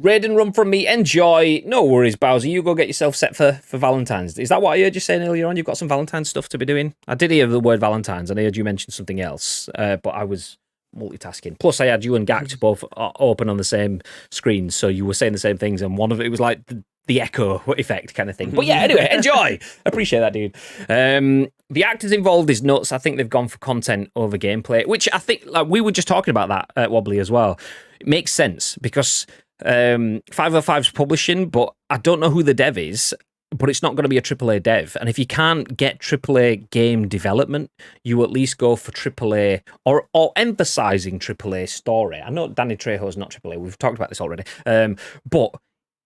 Raid and run from me. Enjoy. No worries, Bowser. You go get yourself set for Valentine's. Is that what I heard you saying earlier on? You've got some Valentine's stuff to be doing? I did hear the word Valentine's, and I heard you mention something else, but I was multitasking. Plus, I had you and Gact both open on the same screen, so you were saying the same things, and one of it was like the echo effect kind of thing. But yeah, anyway, enjoy. Appreciate that, dude. The actors involved is nuts. I think they've gone for content over gameplay, which I think, like, we were just talking about that at Wobbly as well. It makes sense because 505's publishing, but I don't know who the dev is, but it's not going to be a AAA dev. And if you can't get AAA game development, you at least go for AAA or emphasizing AAA story. I know Danny Trejo's not AAA. We've talked about this already. But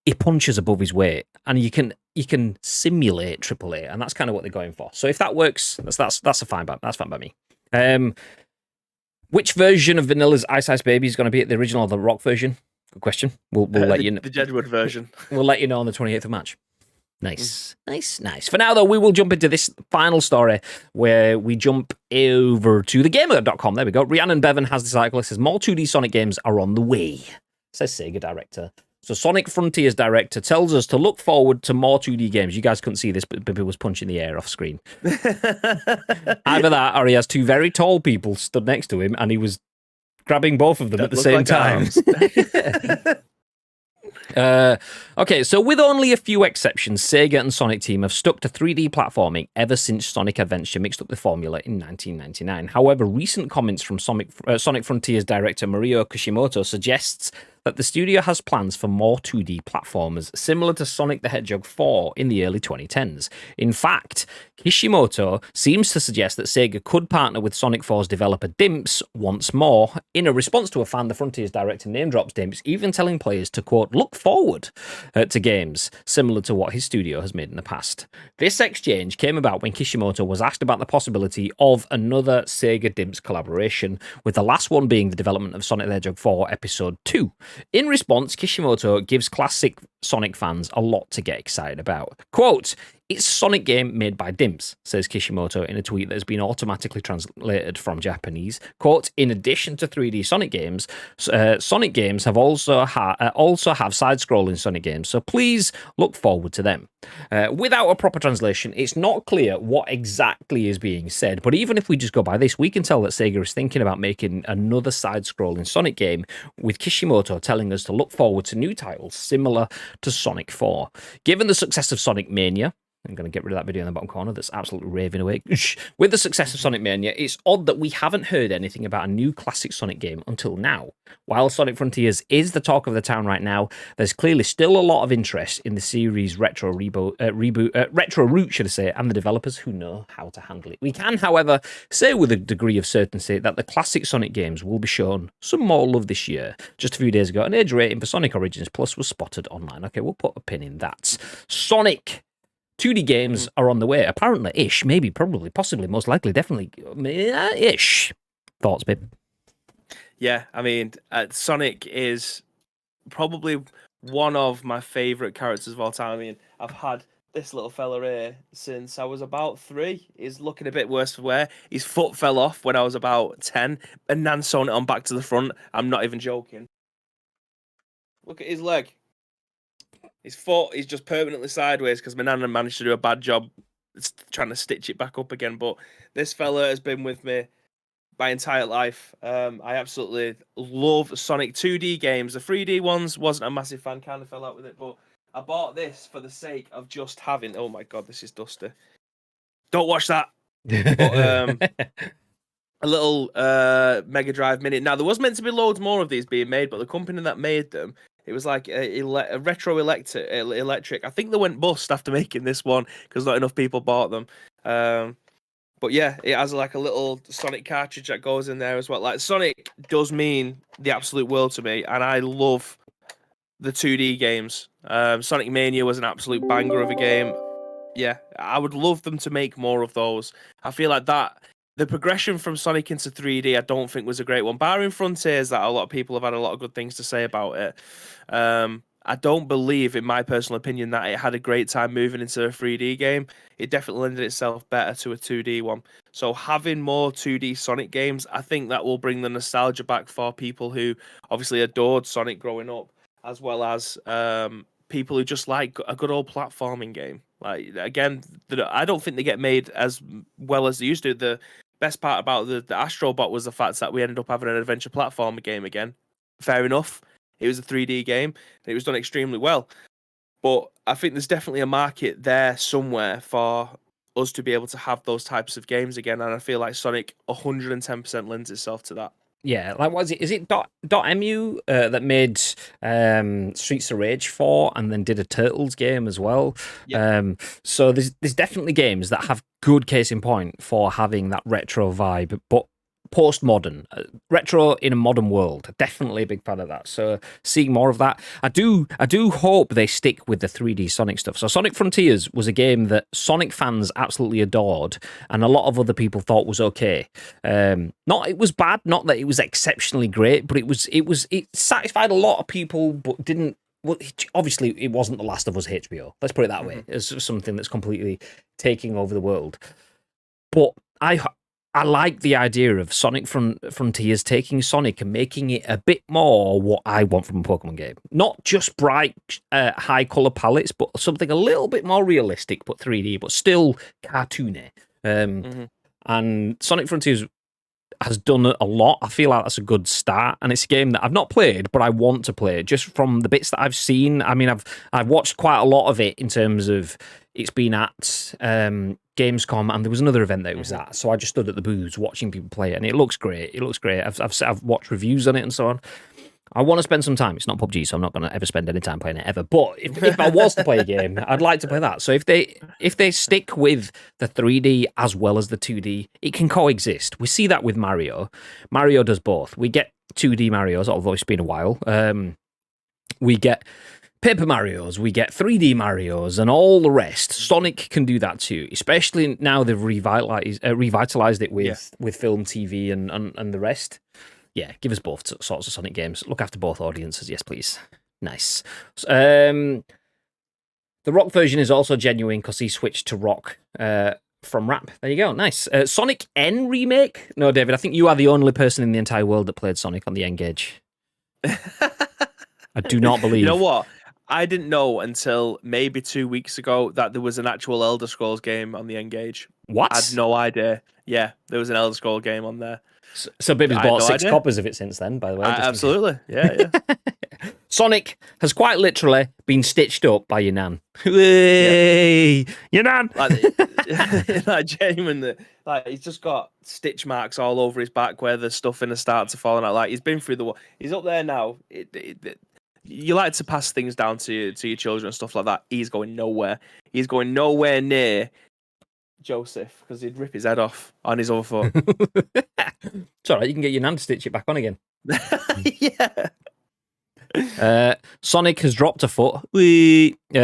he punches above his weight, and you can simulate AAA, and that's kind of what they're going for. So if that works, that's a fine by me. Which version of Vanilla's Ice Ice Baby is going to be it, the original or the rock version? Good question. We'll let you know. The Jedward version. We'll let you know on the 28th of March. Nice. For now, though, we will jump into this final story where we jump over to thegamer.com. There we go. Rhiannon Bevan has this article. It says, more 2D Sonic games are on the way, says Sega director. So Sonic Frontiers director tells us to look forward to more 2D games. You guys couldn't see this, but Bibi was punching the air off screen. Either that, or he has two very tall people stood next to him, and he was grabbing both of them at the same time. Okay, so with only a few exceptions, Sega and Sonic Team have stuck to 3D platforming ever since Sonic Adventure mixed up the formula in 1999. However, recent comments from Sonic Frontiers director Mario Kishimoto suggests that the studio has plans for more 2D platformers, similar to Sonic the Hedgehog 4 in the early 2010s. In fact, Kishimoto seems to suggest that Sega could partner with Sonic 4's developer Dimps once more. In a response to a fan, the Frontiers director name drops Dimps, even telling players to, quote, look forward to games similar to what his studio has made in the past. This exchange came about when Kishimoto was asked about the possibility of another Sega Dimps collaboration, with the last one being the development of Sonic the Hedgehog 4 Episode 2. In response, Kishimoto gives classic Sonic fans a lot to get excited about. Quote, it's a Sonic game made by Dimps, says Kishimoto in a tweet that has been automatically translated from Japanese. Quote, in addition to 3D Sonic games, Sonic games have also have side-scrolling Sonic games, so please look forward to them. Without a proper translation, it's not clear what exactly is being said, but even if we just go by this, we can tell that Sega is thinking about making another side-scrolling Sonic game, with Kishimoto telling us to look forward to new titles similar to Sonic 4. Given the success of Sonic Mania, I'm going to get rid of that video in the bottom corner that's absolutely raving away. With the success of Sonic Mania, it's odd that we haven't heard anything about a new classic Sonic game until now. While Sonic Frontiers is the talk of the town right now, there's clearly still a lot of interest in the series' retro route, should I say, and the developers who know how to handle it. We can, however, say with a degree of certainty that the classic Sonic games will be shown some more love this year. Just a few days ago, an age rating for Sonic Origins Plus was spotted online. Okay, we'll put a pin in that. Sonic 2D games are on the way. Apparently, ish, maybe, probably, possibly, most likely, definitely, ish. Thoughts, babe? Yeah, I mean, Sonic is probably one of my favourite characters of all time. I mean, I've had this little fella here since I was about 3. He's looking a bit worse for wear. His foot fell off when I was about 10, and Nan sewn it on back to the front. I'm not even joking. Look at his leg. His foot is just permanently sideways because my nana managed to do a bad job trying to stitch it back up again. But this fella has been with me my entire life. I absolutely love Sonic 2D games. The 3D ones, wasn't a massive fan, kind of fell out with it. But I bought this for the sake of just having... Oh my God, this is dusty. Don't watch that. But, a little Mega Drive Mini. Now, there was meant to be loads more of these being made, but the company that made them, it was like a retro electric. I think they went bust after making this one because not enough people bought them. But yeah, it has like a little Sonic cartridge that goes in there as well. Like Sonic does mean the absolute world to me, and I love the 2D games. Sonic Mania was an absolute banger of a game. Yeah, I would love them to make more of those. I feel like that the progression from Sonic into 3D, I don't think was a great one. Barring Frontiers, that a lot of people have had a lot of good things to say about it. I don't believe, in my personal opinion, that it had a great time moving into a 3D game. It definitely lended itself better to a 2D one. So having more 2D Sonic games, I think that will bring the nostalgia back for people who obviously adored Sonic growing up, as well as people who just like a good old platforming game. Like again, I don't think they get made as well as they used to. The best part about the Astrobot was the fact that we ended up having an adventure platformer game again. Fair enough. It was a 3D game, and it was done extremely well. But I think there's definitely a market there somewhere for us to be able to have those types of games again, and I feel like Sonic 110% lends itself to that. Yeah, like what is it? Is it .mu that made Streets of Rage 4 and then did a Turtles game as well? Yeah. So there's definitely games that have good case in point for having that retro vibe, but postmodern, retro in a modern world. Definitely a big fan of that. So seeing more of that. I do hope they stick with the 3D Sonic stuff. So Sonic Frontiers was a game that Sonic fans absolutely adored, and a lot of other people thought was okay. Not it was bad, not that it was exceptionally great, but it satisfied a lot of people, but didn't. Well, obviously, it wasn't The Last of Us HBO. Let's put it that way. It's something that's completely taking over the world. But I like the idea of Sonic Frontiers taking Sonic and making it a bit more what I want from a Pokemon game. Not just bright, high colour palettes, but something a little bit more realistic, but 3D, but still cartoony. And Sonic Frontiers has done a lot. I feel like that's a good start, and it's a game that I've not played, but I want to play just from the bits that I've seen. I mean, I've watched quite a lot of it in terms of it's been at Gamescom, and there was another event that it was at. So I just stood at the booths watching people play it, and it looks great. It looks great. I've watched reviews on it and so on. I want to spend some time. It's not PUBG, so I'm not going to ever spend any time playing it ever. But if I was to play a game, I'd like to play that. So if they stick with the 3D as well as the 2D, it can coexist. We see that with Mario. Mario does both. We get 2D Marios, although it's been a while. We get Paper Marios, we get 3D Marios, and all the rest. Sonic can do that too, especially now they've revitalized it with film, TV, and the rest. Yeah, give us both sorts of Sonic games. Look after both audiences, yes, please. Nice. The rock version is also genuine because he switched to rock from rap. There you go, nice. Sonic N remake? No, David, I think you are the only person in the entire world that played Sonic on the N-Gage. I do not believe. You know what? I didn't know until maybe 2 weeks ago that there was an actual Elder Scrolls game on the N-Gage. What? I had no idea. Yeah, there was an Elder Scrolls game on there. So Bibby's bought 6 copies of it since then, by the way. Absolutely, yeah. Sonic has quite literally been stitched up by your nan. Hey, your nan! Like genuinely, like he's just got stitch marks all over his back where the stuff in the starts are falling out. Like he's been through the war. He's up there now. You like to pass things down to your children and stuff like that. He's going nowhere. He's going nowhere near Joseph because he'd rip his head off on his other foot. It's all right. You can get your nan to stitch it back on again. Yeah. Sonic has dropped a foot.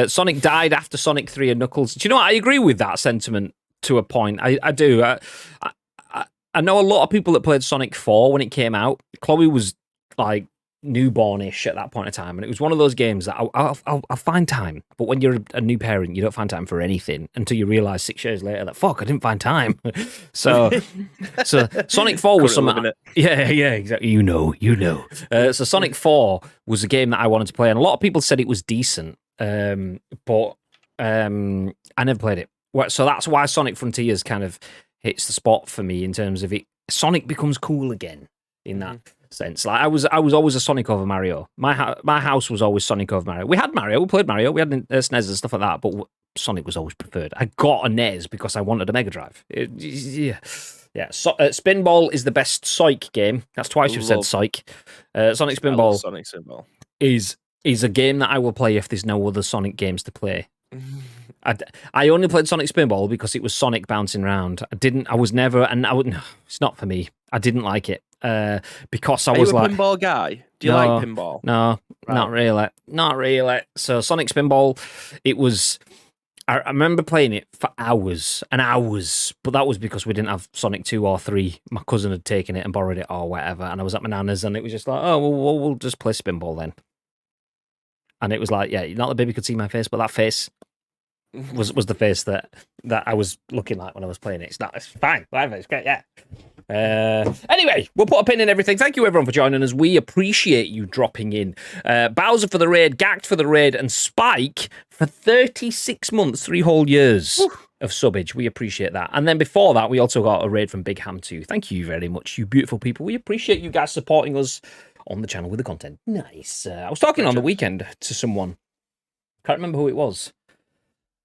Sonic died after Sonic 3 and Knuckles. Do you know what? I agree with that sentiment to a point. I do. I know a lot of people that played Sonic 4 when it came out. Chloe was like newbornish at that point in time, and it was one of those games that I'll find time, but when you're a new parent you don't find time for anything until you realise 6 years later that fuck I didn't find time. so Sonic 4 was something. Yeah, exactly. You know. So Sonic 4 was a game that I wanted to play, and a lot of people said it was decent, but I never played it. So that's why Sonic Frontiers kind of hits the spot for me in terms of it. Sonic becomes cool again in that sense. Like I was always a Sonic over Mario. My house was always Sonic over Mario. We had Mario, we played Mario, we had SNES and stuff like that, but Sonic was always preferred. I got a NES because I wanted a Mega Drive. Yeah. So, Spinball is the best Psych game. That's twice you've said Psych. Sonic Spinball Sonic Spinball is a game that I will play if there's no other Sonic games to play. I only played Sonic Spinball because it was Sonic bouncing around. I was never, and it's not for me. I didn't like it because I was you a like, pinball guy? Do you like pinball? No, right. Not really. So Sonic Spinball, it was. I remember playing it for hours and hours, but that was because we didn't have Sonic 2 or 3. My cousin had taken it and borrowed it or whatever, and I was at my nana's, and it was just like, oh, well, we'll just play Spinball then. And it was like, yeah, not the baby could see my face, but that face was the face that I was looking like when I was playing it. It's fine, whatever, it's great, yeah. Anyway, we'll put a pin in everything. Thank you everyone for joining us. We appreciate you dropping in. Bowser for the raid, Gacked for the raid, and Spike for 36 months, 3 whole years of subbage. We appreciate that. And then before that, we also got a raid from Big Ham too. Thank you very much, you beautiful people. We appreciate you guys supporting us on the channel with the content. Nice. I was talking on the weekend to someone. Can't remember who it was.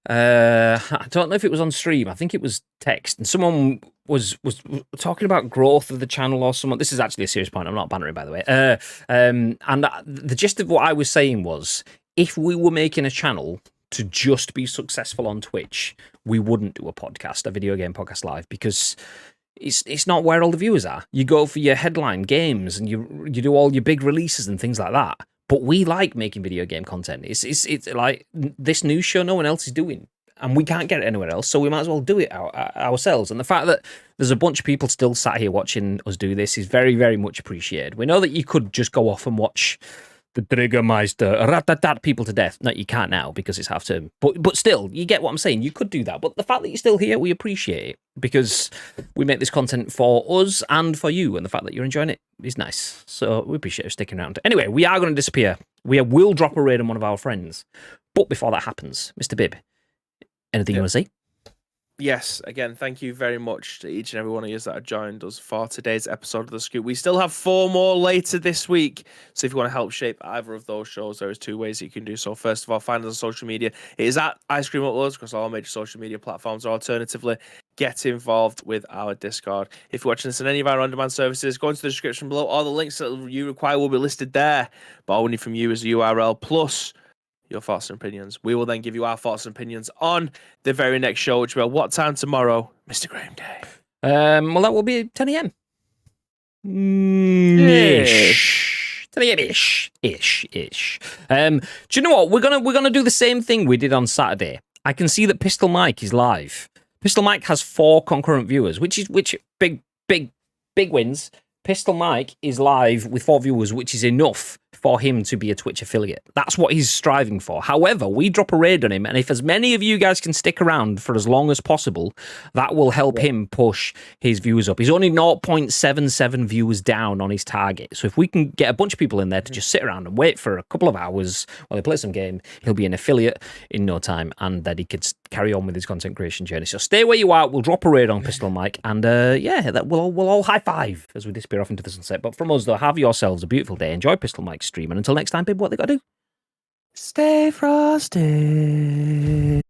I don't know if it was on stream. I think it was text, and someone was talking about growth of the channel or someone. This is actually a serious point. I'm not bantering, by the way. And the gist of what I was saying was, if we were making a channel to just be successful on Twitch, we wouldn't do a podcast, a video game podcast live, because it's not where all the viewers are. You go for your headline games and you do all your big releases and things like that. But we like making video game content. It's like this news show no one else is doing, and we can't get it anywhere else, so we might as well do it ourselves. And the fact that there's a bunch of people still sat here watching us do this is very, very much appreciated. We know that you could just go off and watch the Triggermeister rat people to death. No, you can't now because it's half term. But still, you get what I'm saying. You could do that. But the fact that you're still here, we appreciate it, because we make this content for us and for you, and the fact that you're enjoying it is nice. So we appreciate you sticking around. Anyway, we are going to disappear. We will drop a raid on one of our friends. But before that happens, Mr. Bib, anything you want to say? Yes, again, thank you very much to each and every one of you that have joined us for today's episode of The Scoop. We still have 4 more later this week, so if you want to help shape either of those shows, there is 2 ways that you can do so. First of all, find us on social media. It is at Ice Cream Uploads across all major social media platforms, or alternatively, get involved with our Discord. If you're watching this on any of our on-demand services, go into the description below. All the links that you require will be listed there, but all we need from you is a URL plus your thoughts and opinions. We will then give you our thoughts and opinions on the very next show, which will be what time tomorrow, Mr. Graham Day? Well, that will be 10 a.m. Ish. 10 a.m. Ish. Do you know what? We're gonna do the same thing we did on Saturday. I can see that Pistol Mike is live. Pistol Mike has 4 concurrent viewers, which big wins. Pistol Mike is live with 4 viewers, which is enough for him to be a Twitch affiliate. That's what he's striving for. However, we drop a raid on him, and if as many of you guys can stick around for as long as possible, that will help him push his viewers up. He's only 0.77 viewers down on his target. So if we can get a bunch of people in there to just sit around and wait for a couple of hours while they play some game, he'll be an affiliate in no time, and then he could carry on with his content creation journey. So stay where you are. We'll drop a raid on Pistol Mike, and we'll all high five as we disappear off into the sunset. But from us, though, have yourselves a beautiful day. Enjoy Pistol Mike's stream, and until next time, people, what they got to do? Stay frosty.